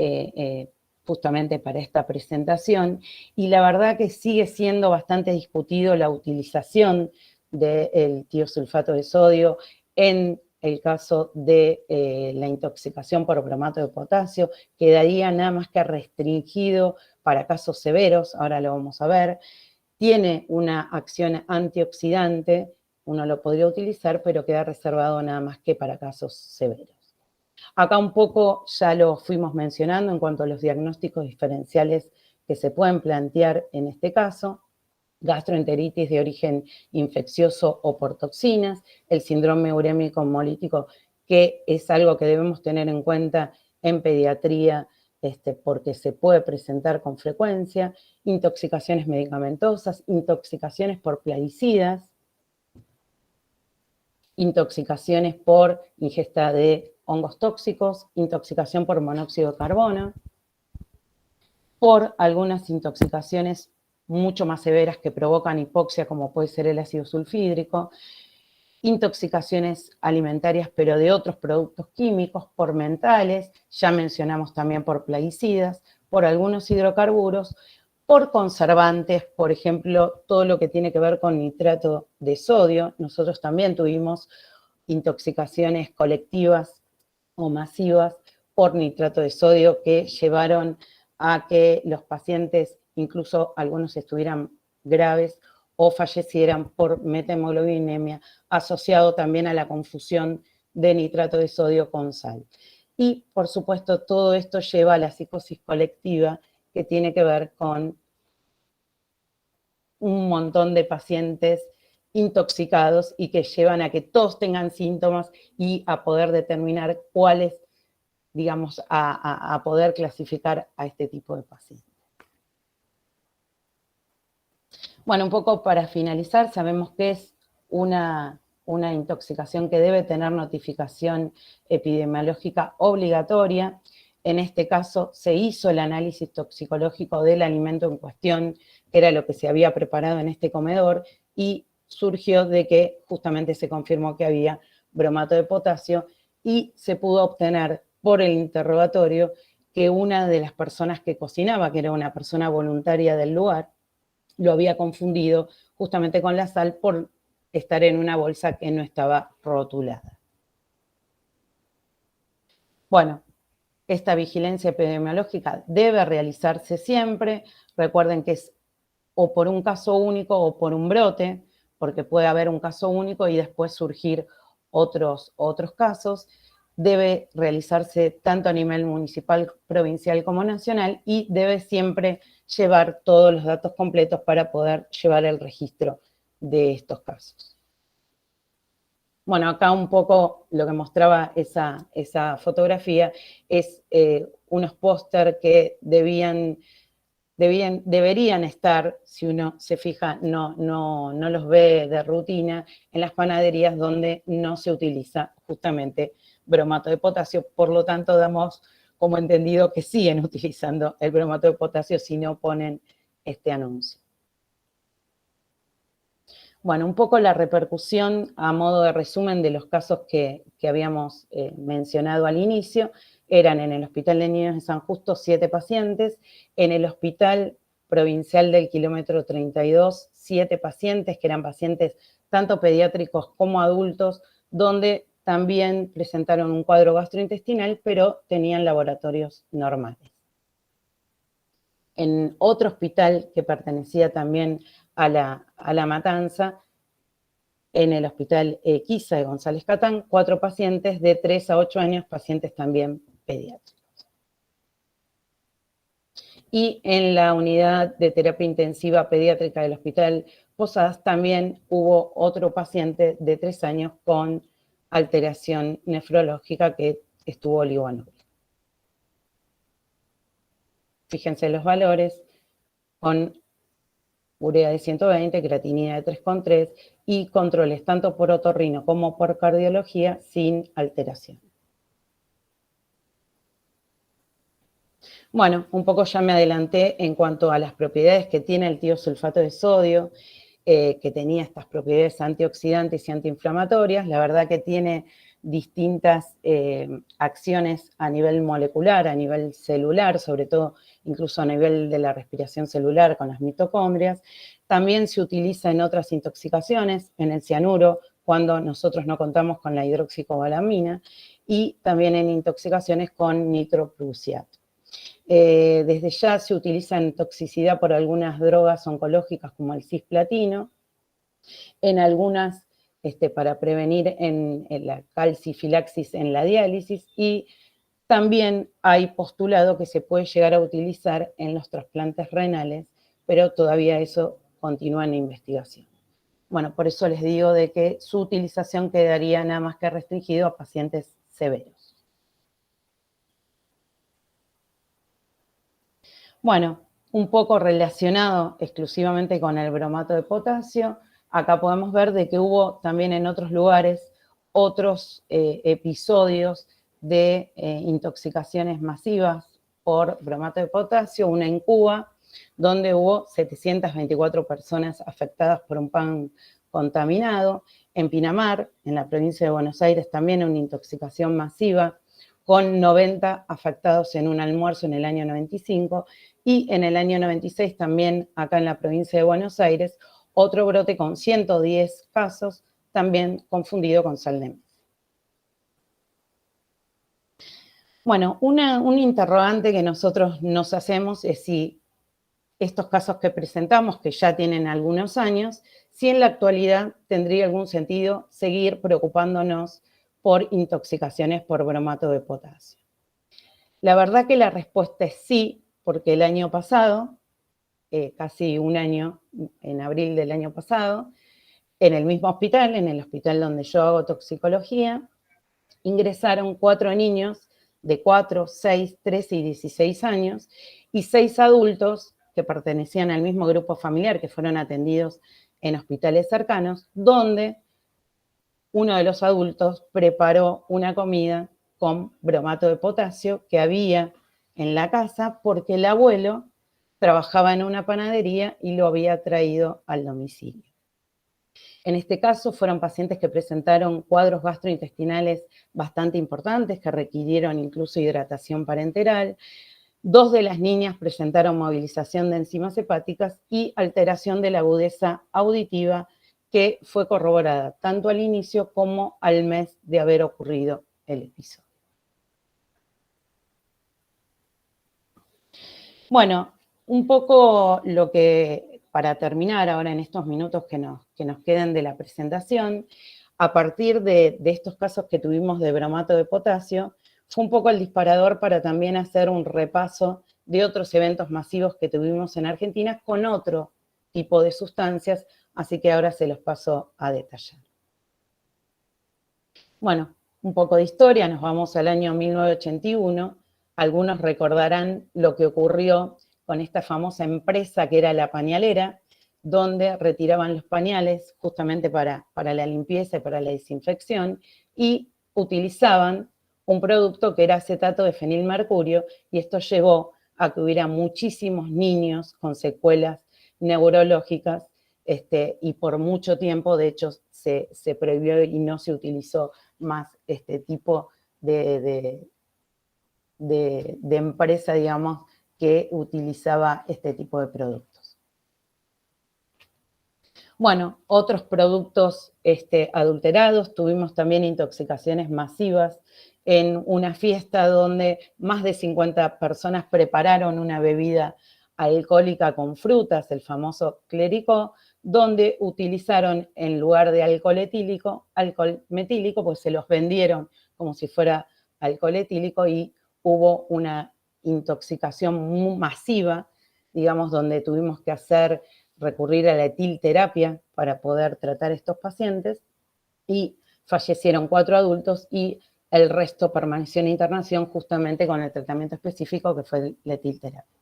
Speaker 1: justamente para esta presentación y la verdad que sigue siendo bastante discutido la utilización del tiosulfato de sodio en el caso de la intoxicación por bromato de potasio. Quedaría nada más que restringido para casos severos, ahora lo vamos a ver. Tiene una acción antioxidante, uno lo podría utilizar, pero queda reservado nada más que para casos severos. Acá un poco ya lo fuimos mencionando en cuanto a los diagnósticos diferenciales que se pueden plantear en este caso: gastroenteritis de origen infeccioso o por toxinas, el síndrome urémico hemolítico, que es algo que debemos tener en cuenta en pediatría, porque se puede presentar con frecuencia, intoxicaciones medicamentosas, intoxicaciones por plaguicidas, intoxicaciones por ingesta de hongos tóxicos, intoxicación por monóxido de carbono, por algunas intoxicaciones mucho más severas que provocan hipoxia, como puede ser el ácido sulfídrico, intoxicaciones alimentarias, pero de otros productos químicos, por mentales, ya mencionamos también por plaguicidas, por algunos hidrocarburos, por conservantes, por ejemplo, todo lo que tiene que ver con nitrato de sodio. Nosotros también tuvimos intoxicaciones colectivas o masivas por nitrato de sodio que llevaron a que los pacientes, incluso algunos estuvieran graves o fallecieran por metahemoglobinemia, asociado también a la confusión de nitrato de sodio con sal. Y, por supuesto, todo esto lleva a la psicosis colectiva, que tiene que ver con un montón de pacientes intoxicados y que llevan a que todos tengan síntomas y a poder determinar cuáles, digamos, a poder clasificar a este tipo de pacientes. Bueno, un poco para finalizar, sabemos que es una intoxicación que debe tener notificación epidemiológica obligatoria. En este caso se hizo el análisis toxicológico del alimento en cuestión, que era lo que se había preparado en este comedor, y surgió de que justamente se confirmó que había bromato de potasio y se pudo obtener por el interrogatorio que una de las personas que cocinaba, que era una persona voluntaria del lugar, lo había confundido justamente con la sal por estar en una bolsa que no estaba rotulada. Bueno, esta vigilancia epidemiológica debe realizarse siempre. Recuerden que es o por un caso único o por un brote, porque puede haber un caso único y después surgir otros casos. Debe realizarse tanto a nivel municipal, provincial como nacional, y debe siempre llevar todos los datos completos para poder llevar el registro de estos casos. Bueno, acá un poco lo que mostraba esa fotografía es unos póster que deberían estar, si uno se fija, no los ve de rutina, en las panaderías donde no se utiliza justamente bromato de potasio. Por lo tanto, damos como entendido que siguen utilizando el bromato de potasio si no ponen este anuncio. Bueno, un poco la repercusión a modo de resumen de los casos que habíamos mencionado al inicio. Eran en el Hospital de Niños de San Justo 7 pacientes, en el Hospital Provincial del Kilómetro 32 7 pacientes, que eran pacientes tanto pediátricos como adultos, donde también presentaron un cuadro gastrointestinal, pero tenían laboratorios normales. En otro hospital que pertenecía también a la Matanza, en el hospital Quiza de González Catán, 4 pacientes de 3 a 8 años, pacientes también pediátricos. Y en la unidad de terapia intensiva pediátrica del hospital Posadas también hubo otro paciente de 3 años con alteración nefrológica que estuvo oligoanúrico. Fíjense los valores con urea de 120, creatinina de 3,3 y controles tanto por otorrino como por cardiología sin alteración. Bueno, un poco ya me adelanté en cuanto a las propiedades que tiene el tiosulfato de sodio, que tenía estas propiedades antioxidantes y antiinflamatorias. La verdad que tiene distintas acciones a nivel molecular, a nivel celular, sobre todo incluso a nivel de la respiración celular con las mitocondrias. También se utiliza en otras intoxicaciones, en el cianuro, cuando nosotros no contamos con la hidroxicobalamina, y también en intoxicaciones con nitroprusiato. Desde ya se utiliza en toxicidad por algunas drogas oncológicas como el cisplatino, en algunas para prevenir en la calcifilaxis en la diálisis, y también hay postulado que se puede llegar a utilizar en los trasplantes renales, pero todavía eso continúa en investigación. Bueno, por eso les digo de que su utilización quedaría nada más que restringido a pacientes severos. Bueno, un poco relacionado exclusivamente con el bromato de potasio, acá podemos ver de que hubo también en otros lugares otros episodios de intoxicaciones masivas por bromato de potasio, una en Cuba, donde hubo 724 personas afectadas por un pan contaminado. En Pinamar, en la provincia de Buenos Aires, también una intoxicación masiva, con 90 afectados en un almuerzo en el año 95, y en el año 96 también acá en la provincia de Buenos Aires, otro brote con 110 casos, también confundido con sal de mesa. Bueno, un interrogante que nosotros nos hacemos es si estos casos que presentamos, que ya tienen algunos años, si en la actualidad tendría algún sentido seguir preocupándonos por intoxicaciones por bromato de potasio. La verdad que la respuesta es sí, porque el año pasado, casi un año, en abril del año pasado, en el mismo hospital, en el hospital donde yo hago toxicología, ingresaron 4 niños de 4, 6, 13 y 16 años y 6 adultos que pertenecían al mismo grupo familiar que fueron atendidos en hospitales cercanos, donde uno de los adultos preparó una comida con bromato de potasio que había en la casa porque el abuelo trabajaba en una panadería y lo había traído al domicilio. En este caso fueron pacientes que presentaron cuadros gastrointestinales bastante importantes que requirieron incluso hidratación parenteral. 2 de las niñas presentaron movilización de enzimas hepáticas y alteración de la agudeza auditiva, que fue corroborada tanto al inicio como al mes de haber ocurrido el episodio. Bueno, un poco lo que, para terminar ahora en estos minutos que nos queden de la presentación, a partir de estos casos que tuvimos de bromato de potasio, fue un poco el disparador para también hacer un repaso de otros eventos masivos que tuvimos en Argentina con otro tipo de sustancias, así que ahora se los paso a detallar. Bueno, un poco de historia, nos vamos al año 1981. Algunos recordarán lo que ocurrió con esta famosa empresa que era La Pañalera, donde retiraban los pañales justamente para la limpieza y para la desinfección, y utilizaban un producto que era acetato de fenilmercurio, y esto llevó a que hubiera muchísimos niños con secuelas neurológicas, y por mucho tiempo, de hecho, se prohibió y no se utilizó más este tipo de empresa, digamos, que utilizaba este tipo de productos. Bueno, otros productos adulterados, tuvimos también intoxicaciones masivas en una fiesta donde más de 50 personas prepararon una bebida alcohólica con frutas, el famoso clericó, donde utilizaron en lugar de alcohol etílico, alcohol metílico, pues se los vendieron como si fuera alcohol etílico y hubo una intoxicación muy masiva, digamos, donde tuvimos que recurrir a la etilterapia para poder tratar a estos pacientes y fallecieron 4 adultos y el resto permaneció en internación justamente con el tratamiento específico que fue la etilterapia.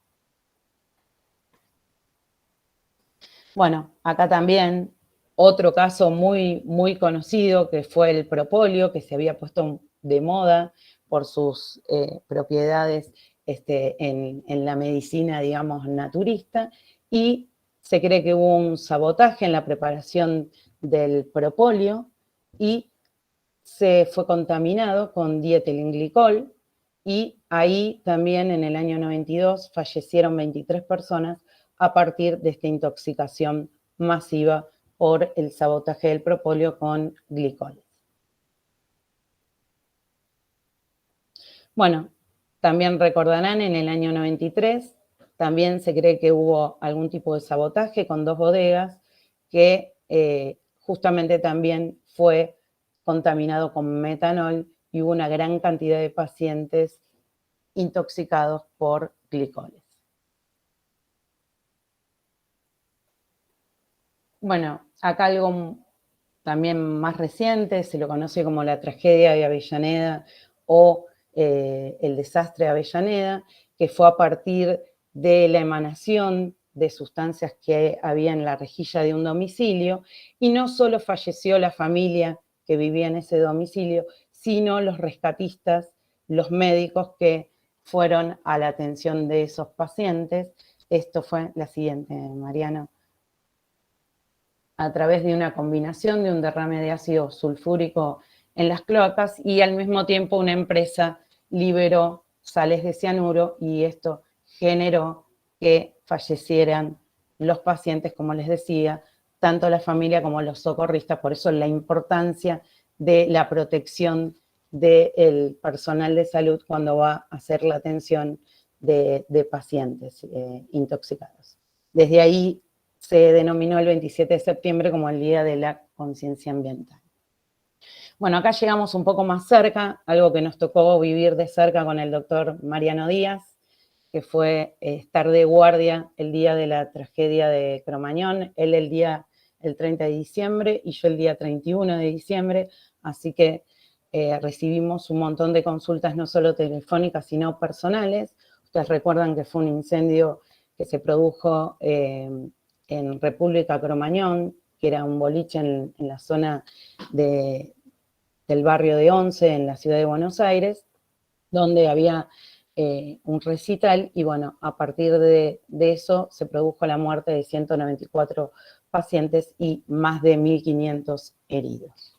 Speaker 1: Bueno, acá también otro caso muy, muy conocido que fue el propóleo, que se había puesto de moda por sus propiedades en la medicina, digamos, naturista, y se cree que hubo un sabotaje en la preparación del propóleo y se fue contaminado con dietilenglicol y ahí también en el año 92 fallecieron 23 personas a partir de esta intoxicación masiva por el sabotaje del propóleo con glicoles. Bueno, también recordarán en el año 93, también se cree que hubo algún tipo de sabotaje con 2 bodegas que justamente también fue contaminado con metanol y hubo una gran cantidad de pacientes intoxicados por glicoles. Bueno, acá algo también más reciente, se lo conoce como la tragedia de Avellaneda o el desastre de Avellaneda, que fue a partir de la emanación de sustancias que había en la rejilla de un domicilio, y no solo falleció la familia que vivía en ese domicilio, sino los rescatistas, los médicos que fueron a la atención de esos pacientes. Esto fue la siguiente, Mariano. A través de una combinación de un derrame de ácido sulfúrico en las cloacas y al mismo tiempo una empresa liberó sales de cianuro y esto generó que fallecieran los pacientes, como les decía, tanto la familia como los socorristas. Por eso la importancia de la protección del personal de salud cuando va a hacer la atención de pacientes intoxicados. Desde ahí se denominó el 27 de septiembre como el Día de la Conciencia Ambiental. Bueno, acá llegamos un poco más cerca, algo que nos tocó vivir de cerca con el doctor Mariano Díaz, que fue estar de guardia el día de la tragedia de Cromañón, él el 30 de diciembre y yo el día 31 de diciembre, así que recibimos un montón de consultas, no solo telefónicas, sino personales. Ustedes recuerdan que fue un incendio que se produjo en República Cromañón, que era un boliche en la zona del barrio de Once, en la ciudad de Buenos Aires, donde había un recital y bueno, a partir de eso se produjo la muerte de 194 pacientes y más de 1.500 heridos.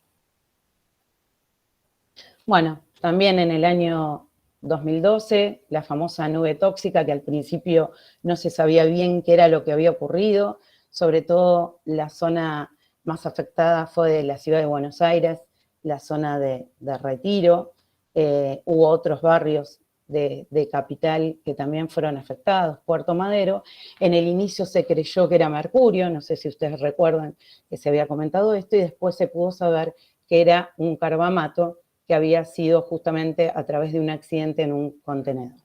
Speaker 1: Bueno, también en el año 2012, la famosa nube tóxica, que al principio no se sabía bien qué era lo que había ocurrido, sobre todo la zona más afectada fue de la ciudad de Buenos Aires, la zona de Retiro, hubo otros barrios de Capital que también fueron afectados, Puerto Madero. En el inicio se creyó que era mercurio, no sé si ustedes recuerdan que se había comentado esto, y después se pudo saber que era un carbamato que había sido justamente a través de un accidente en un contenedor.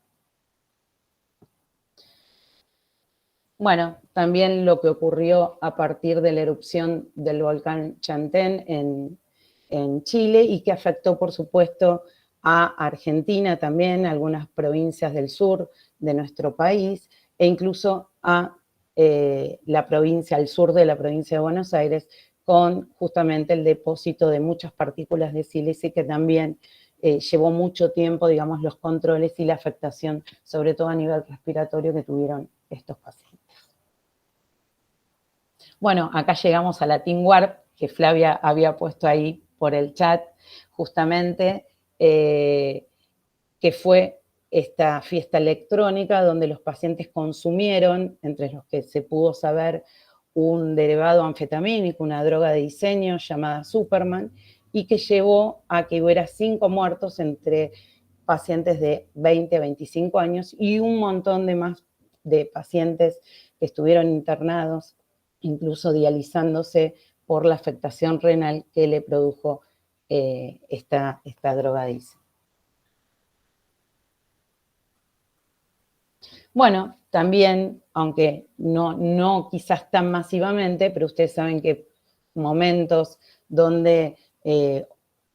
Speaker 1: Bueno, también lo que ocurrió a partir de la erupción del volcán Chantén en Chile y que afectó, por supuesto, a Argentina también, a algunas provincias del sur de nuestro país, e incluso a la provincia, al sur de la provincia de Buenos Aires, con justamente el depósito de muchas partículas de sílice que también llevó mucho tiempo, digamos, los controles y la afectación, sobre todo a nivel respiratorio, que tuvieron estos pacientes. Bueno, acá llegamos a la Team Warp, que Flavia había puesto ahí por el chat, justamente, que fue esta fiesta electrónica donde los pacientes consumieron, entre los que se pudo saber, un derivado anfetamínico, una droga de diseño llamada Superman, y que llevó a que hubiera 5 muertos entre pacientes de 20 a 25 años y un montón de más de pacientes que estuvieron internados, incluso dializándose por la afectación renal que le produjo esta drogadicción. Bueno, también, aunque no quizás tan masivamente, pero ustedes saben que momentos donde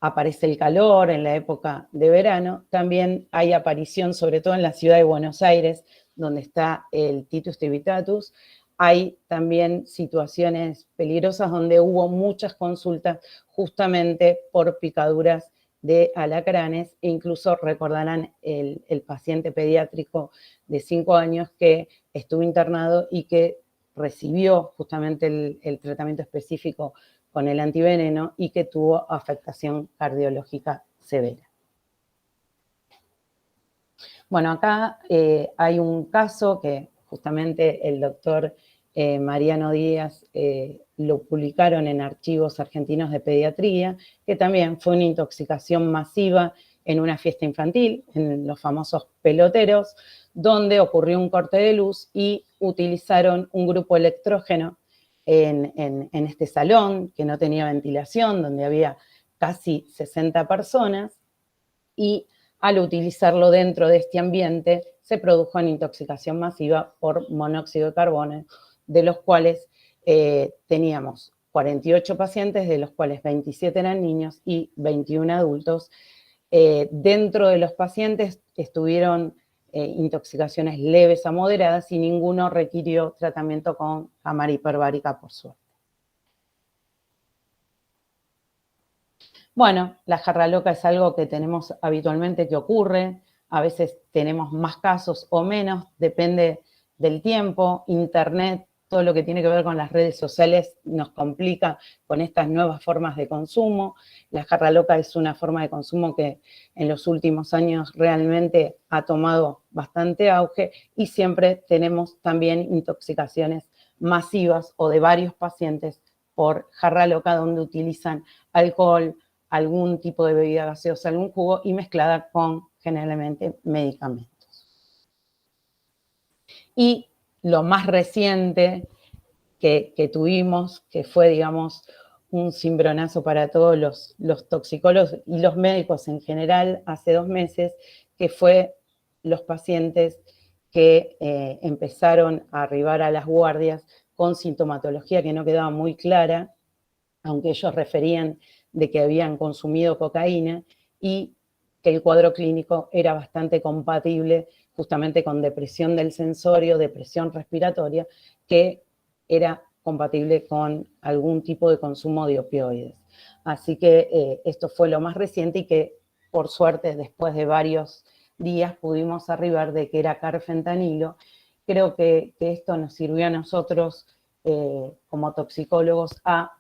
Speaker 1: aparece el calor en la época de verano, también hay aparición, sobre todo en la ciudad de Buenos Aires, donde está el Titus tivitatus, hay también situaciones peligrosas donde hubo muchas consultas justamente por picaduras de alacranes, e incluso recordarán el paciente pediátrico de 5 años que estuvo internado y que recibió justamente el tratamiento específico con el antiveneno y que tuvo afectación cardiológica severa. Bueno, acá hay un caso que justamente el doctor Mariano Díaz lo publicaron en Archivos Argentinos de Pediatría, que también fue una intoxicación masiva en una fiesta infantil, en los famosos peloteros, donde ocurrió un corte de luz y utilizaron un grupo electrógeno en este salón que no tenía ventilación, donde había casi 60 personas, y al utilizarlo dentro de este ambiente se produjo una intoxicación masiva por monóxido de carbono, de los cuales teníamos 48 pacientes, de los cuales 27 eran niños y 21 adultos. Dentro de los pacientes estuvieron intoxicaciones leves a moderadas y ninguno requirió tratamiento con cámara hiperbárica, por suerte. Bueno, la jarra loca es algo que tenemos habitualmente que ocurre, a veces tenemos más casos o menos, depende del tiempo. Internet, todo lo que tiene que ver con las redes sociales nos complica con estas nuevas formas de consumo. La jarra loca es una forma de consumo que en los últimos años realmente ha tomado bastante auge y siempre tenemos también intoxicaciones masivas o de varios pacientes por jarra loca donde utilizan alcohol, algún tipo de bebida gaseosa, algún jugo y mezclada con generalmente medicamentos. Y lo más reciente que tuvimos, que fue, digamos, un cimbronazo para todos los toxicólogos y los médicos en general hace 2 meses, que fue los pacientes que empezaron a arribar a las guardias con sintomatología que no quedaba muy clara, aunque ellos referían de que habían consumido cocaína y que el cuadro clínico era bastante compatible justamente con depresión del sensorio, depresión respiratoria, que era compatible con algún tipo de consumo de opioides. Así que esto fue lo más reciente y que, por suerte, después de varios días pudimos arribar de que era carfentanilo. Creo que esto nos sirvió a nosotros como toxicólogos a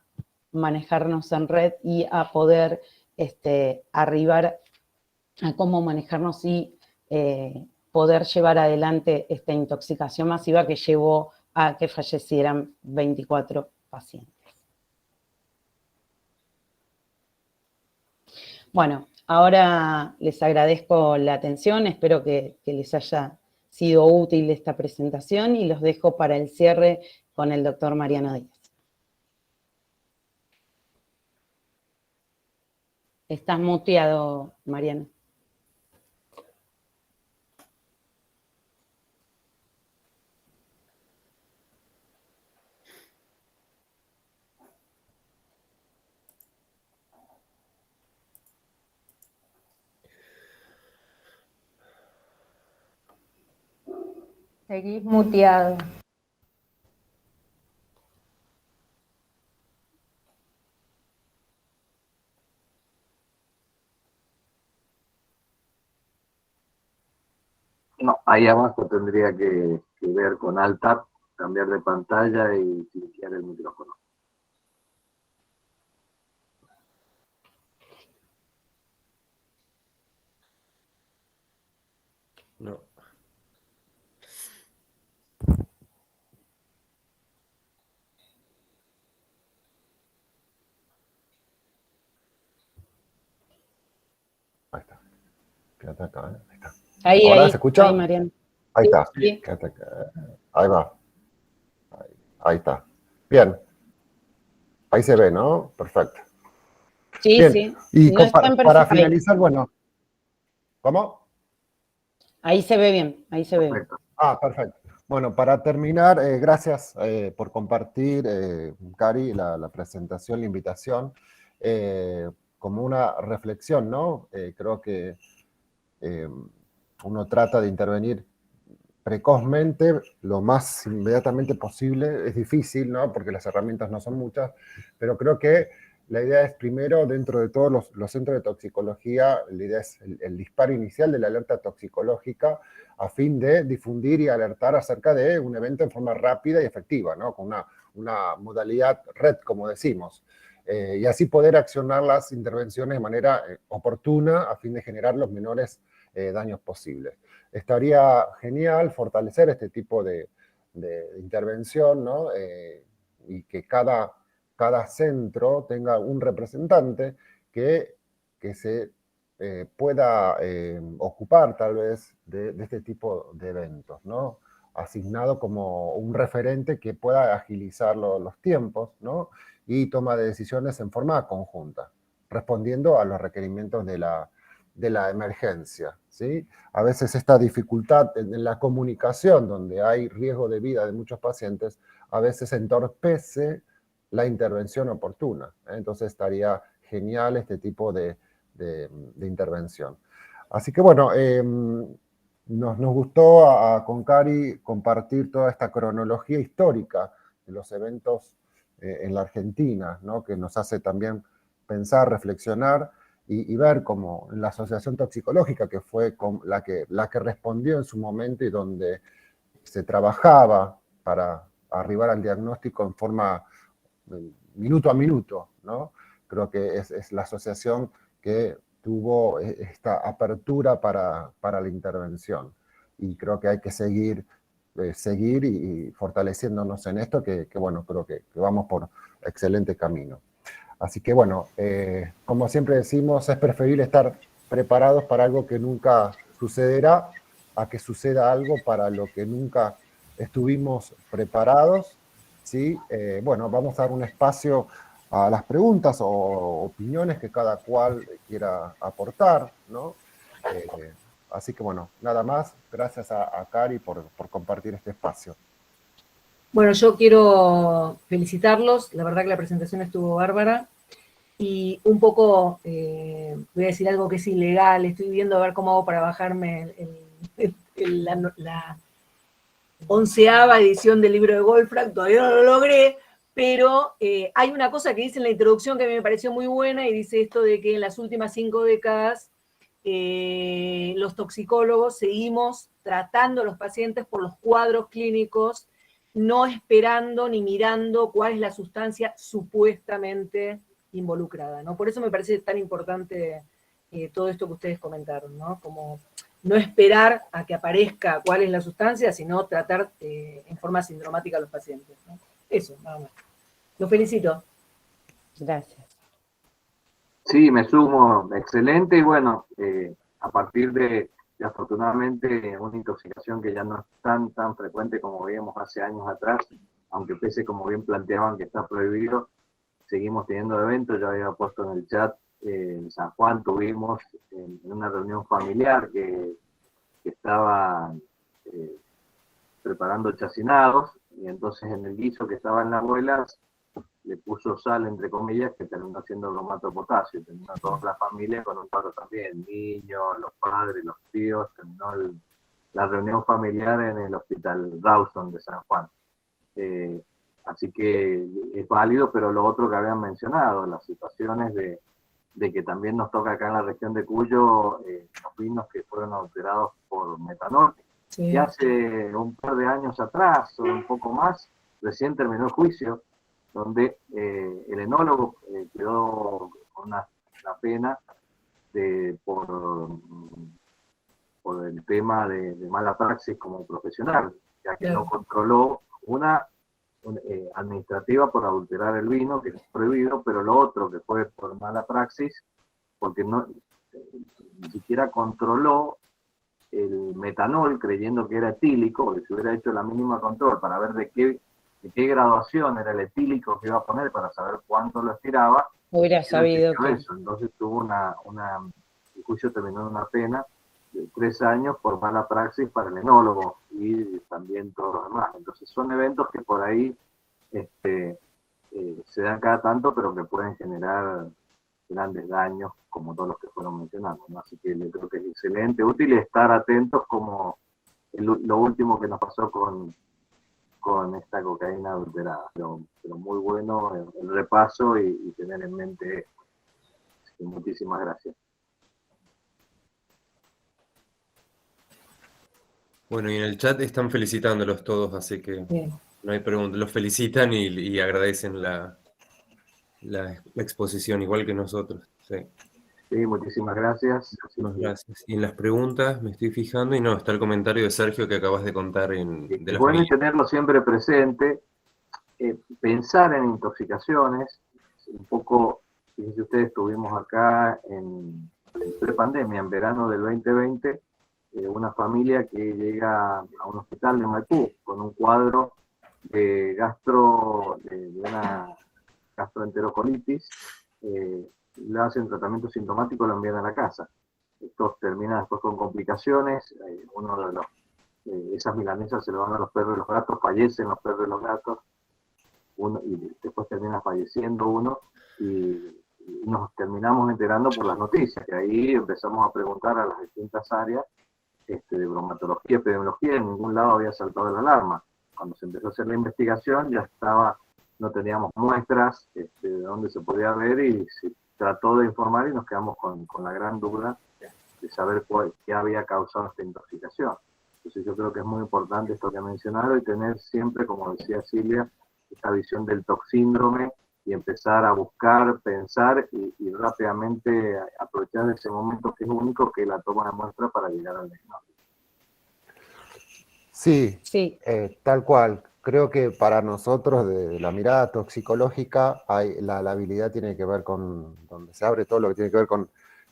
Speaker 1: manejarnos en red y a poder arribar a cómo manejarnos y poder llevar adelante esta intoxicación masiva que llevó a que fallecieran 24 pacientes. Bueno, ahora les agradezco la atención, espero que les haya sido útil esta presentación y los dejo para el cierre con el doctor Mariano Díaz. Estás muteado, Mariano.
Speaker 3: Seguís muteado.
Speaker 5: No, ahí abajo tendría que ver con Alt Tab, cambiar de pantalla y silenciar el micrófono.
Speaker 2: No.
Speaker 4: Quédate acá, ahí está.
Speaker 1: Ahí,
Speaker 4: ¿Ahora
Speaker 1: ahí,
Speaker 4: se escucha?
Speaker 1: ahí, Mariano.
Speaker 4: Ahí está.
Speaker 1: Sí.
Speaker 4: Quédate acá. Ahí va. Ahí está. Bien. Ahí se ve, ¿no? Perfecto.
Speaker 1: Sí,
Speaker 4: Bien.
Speaker 1: sí.
Speaker 4: Y
Speaker 1: No está en
Speaker 4: para
Speaker 1: ahí.
Speaker 4: finalizar, bueno. ¿Cómo?
Speaker 1: Ahí se ve bien, ahí se ve bien.
Speaker 5: Perfecto.
Speaker 4: Ah, perfecto. Bueno, para terminar, gracias por compartir, Cari, la presentación, la invitación, como una reflexión, ¿no? Creo que uno trata de intervenir precozmente, lo más inmediatamente posible. Es difícil, ¿no? Porque las herramientas no son muchas, pero creo que la idea es primero, dentro de todos los centros de toxicología, la idea es el disparo inicial de la alerta toxicológica a fin de difundir y alertar acerca de un evento en forma rápida y efectiva, ¿no? Con una modalidad red, como decimos. Y así poder accionar las intervenciones de manera oportuna a fin de generar los menores daños posibles. Estaría genial fortalecer este tipo de intervención, ¿no? Y que cada centro tenga un representante que se pueda ocupar tal vez de este tipo de eventos, ¿no? Asignado como un referente que pueda agilizar los tiempos, ¿no? Y toma de decisiones en forma conjunta, respondiendo a los requerimientos de la emergencia, ¿sí? A veces esta dificultad en la comunicación, donde hay riesgo de vida de muchos pacientes, a veces entorpece la intervención oportuna. Entonces estaría genial este tipo de intervención. Así que bueno, nos gustó con Cari compartir toda esta cronología histórica de los eventos en la Argentina, ¿no? Que nos hace también pensar, reflexionar y ver cómo la asociación toxicológica, que fue la que respondió en su momento y donde se trabajaba para arribar al diagnóstico en forma minuto a minuto, ¿no? Creo que es la asociación que tuvo esta apertura para la intervención. Y creo que hay que seguir y fortaleciéndonos en esto, que bueno, creo que vamos por excelente camino. Así que bueno, como siempre decimos, es preferible estar preparados para algo que nunca sucederá, a que suceda algo para lo que nunca estuvimos preparados, ¿sí? Bueno, vamos a dar un espacio a las preguntas o opiniones que cada cual quiera aportar, ¿no? Así que bueno, nada más. Gracias a Cari por compartir este espacio.
Speaker 6: Bueno, yo quiero felicitarlos, la verdad que la presentación estuvo bárbara, y un poco, voy a decir algo que es ilegal, estoy viendo a ver cómo hago para bajarme la 11ª edición del libro de Goldfrapp, todavía no lo logré, pero hay una cosa que dice en la introducción que a mí me pareció muy buena, y dice esto de que en las últimas 5 décadas los toxicólogos seguimos tratando a los pacientes por los cuadros clínicos, no esperando ni mirando cuál es la sustancia supuestamente involucrada, ¿no? Por eso me parece tan importante todo esto que ustedes comentaron, ¿no? Como no esperar a que aparezca cuál es la sustancia, sino tratar en forma sindromática a los pacientes, ¿no? Eso, nada más. Los felicito.
Speaker 1: Gracias.
Speaker 5: Sí, me sumo, excelente, y bueno, a partir de afortunadamente una intoxicación que ya no es tan frecuente como veíamos hace años atrás, aunque pese, como bien planteaban, que está prohibido, seguimos teniendo eventos. Yo había puesto en el chat, en San Juan tuvimos en una reunión familiar que estaba preparando chacinados, y entonces en el guiso que estaba en la abuela le puso sal, entre comillas, que terminó siendo bromato de potasio. Terminó toda la familia con un paro también, niños, los padres, los tíos. Terminó la reunión familiar en el hospital Rawson de San Juan. Así que es válido, pero lo otro que habían mencionado, las situaciones de que también nos toca acá en la región de Cuyo, los vinos que fueron adulterados por metanol. Sí. Y hace un par de años atrás, o un poco más, recién terminó el juicio, donde el enólogo quedó con una pena por el tema de mala praxis como profesional, ya que no controló una administrativa por adulterar el vino, que es prohibido, pero lo otro que fue por mala praxis, porque no ni siquiera controló el metanol creyendo que era etílico, porque si hubiera hecho la mínima control para ver de qué graduación era el etílico que iba a poner para saber cuánto lo estiraba,
Speaker 1: Hubiera sabido que...
Speaker 5: eso. Entonces tuvo el juicio terminó en una pena de 3 años por mala praxis para el enólogo y también todos los demás. Entonces son eventos que por ahí se dan cada tanto, pero que pueden generar grandes daños, como todos los que fueron mencionados, ¿no? Así que yo creo que es excelente, útil estar atentos como lo último que nos pasó con esta cocaína adulterada. Pero muy bueno el repaso y tener en mente esto. Así que muchísimas gracias.
Speaker 2: Bueno, y en el chat están felicitándolos todos, así que
Speaker 6: Bien.
Speaker 2: no hay pregunta. Los felicitan y agradecen la exposición, igual que nosotros. Sí.
Speaker 5: Sí, muchísimas gracias.
Speaker 2: Muchas gracias. Y en las preguntas me estoy fijando, y no, está el comentario de Sergio que acabas de contar de la
Speaker 5: Bueno,
Speaker 2: familia.
Speaker 5: tenerlo siempre presente, pensar en intoxicaciones, un poco, fíjense ustedes, estuvimos acá en prepandemia, en verano del 2020, una familia que llega a un hospital de Maipú con un cuadro de una gastroenterocolitis, le hacen tratamiento sintomático, lo envían a la casa. Esto termina después con complicaciones, esas milanesas se lo dan a los perros y los gatos, fallecen los perros y los gatos, y después termina falleciendo uno, y nos terminamos enterando por las noticias, que ahí empezamos a preguntar a las distintas áreas de bromatología, epidemiología, en ningún lado había saltado la alarma. Cuando se empezó a hacer la investigación ya no teníamos muestras de dónde se podía ver, y se trató de informar y nos quedamos con la gran duda de saber qué había causado esta intoxicación. Entonces yo creo que es muy importante esto que ha mencionado y tener siempre, como decía Silvia, esta visión del toxíndrome y empezar a buscar, pensar y rápidamente aprovechar ese momento que es único, que es la toma de muestra para llegar al diagnóstico.
Speaker 4: Sí, tal cual. Creo que para nosotros, de la mirada toxicológica, la habilidad tiene que ver con, donde se abre todo lo que tiene que ver con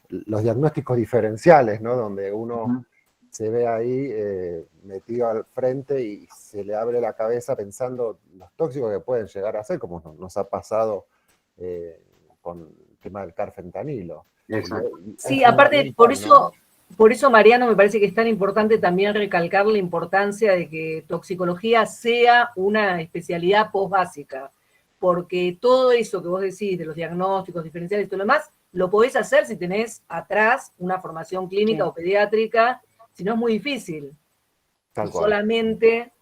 Speaker 4: los diagnósticos diferenciales, ¿no? Donde uno se ve ahí metido al frente y se le abre la cabeza pensando los tóxicos que pueden llegar a ser, como nos ha pasado con el tema del carfentanilo.
Speaker 5: Exacto.
Speaker 6: Sí, aparte, por eso, Mariano, me parece que es tan importante también recalcar la importancia de que toxicología sea una especialidad posbásica, porque todo eso que vos decís de los diagnósticos diferenciales y todo lo demás, lo podés hacer si tenés atrás una formación clínica o pediátrica, si no es muy difícil.
Speaker 4: Tal cual.
Speaker 6: Solamente...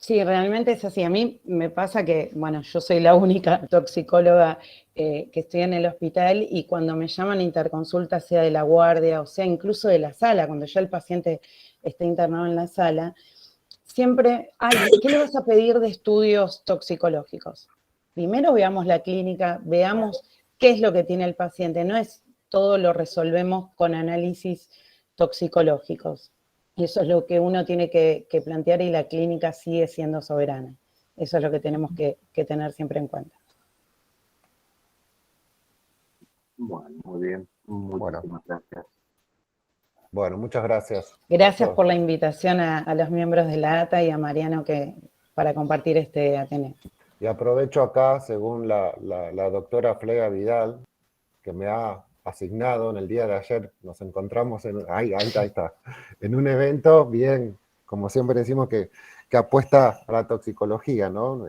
Speaker 1: Sí, realmente es así. A mí me pasa que, bueno, yo soy la única toxicóloga que estoy en el hospital, y cuando me llaman a interconsulta, sea de la guardia o sea incluso de la sala, cuando ya el paciente está internado en la sala, siempre, ¿qué le vas a pedir de estudios toxicológicos? Primero veamos la clínica, veamos qué es lo que tiene el paciente, no es todo lo resolvemos con análisis toxicológicos. Y eso es lo que uno tiene que plantear, y la clínica sigue siendo soberana. Eso es lo que tenemos que tener siempre en cuenta.
Speaker 5: Bueno, muy bien. Muchísimas gracias.
Speaker 4: Bueno, muchas gracias.
Speaker 1: Gracias por la invitación a los miembros de la ATA y a Mariano para compartir este Ateneo.
Speaker 4: Y aprovecho acá, según la doctora Flega Vidal, que me ha asignado en el día de ayer, nos encontramos ahí está, en un evento bien, como siempre decimos, que apuesta a la toxicología, ¿no?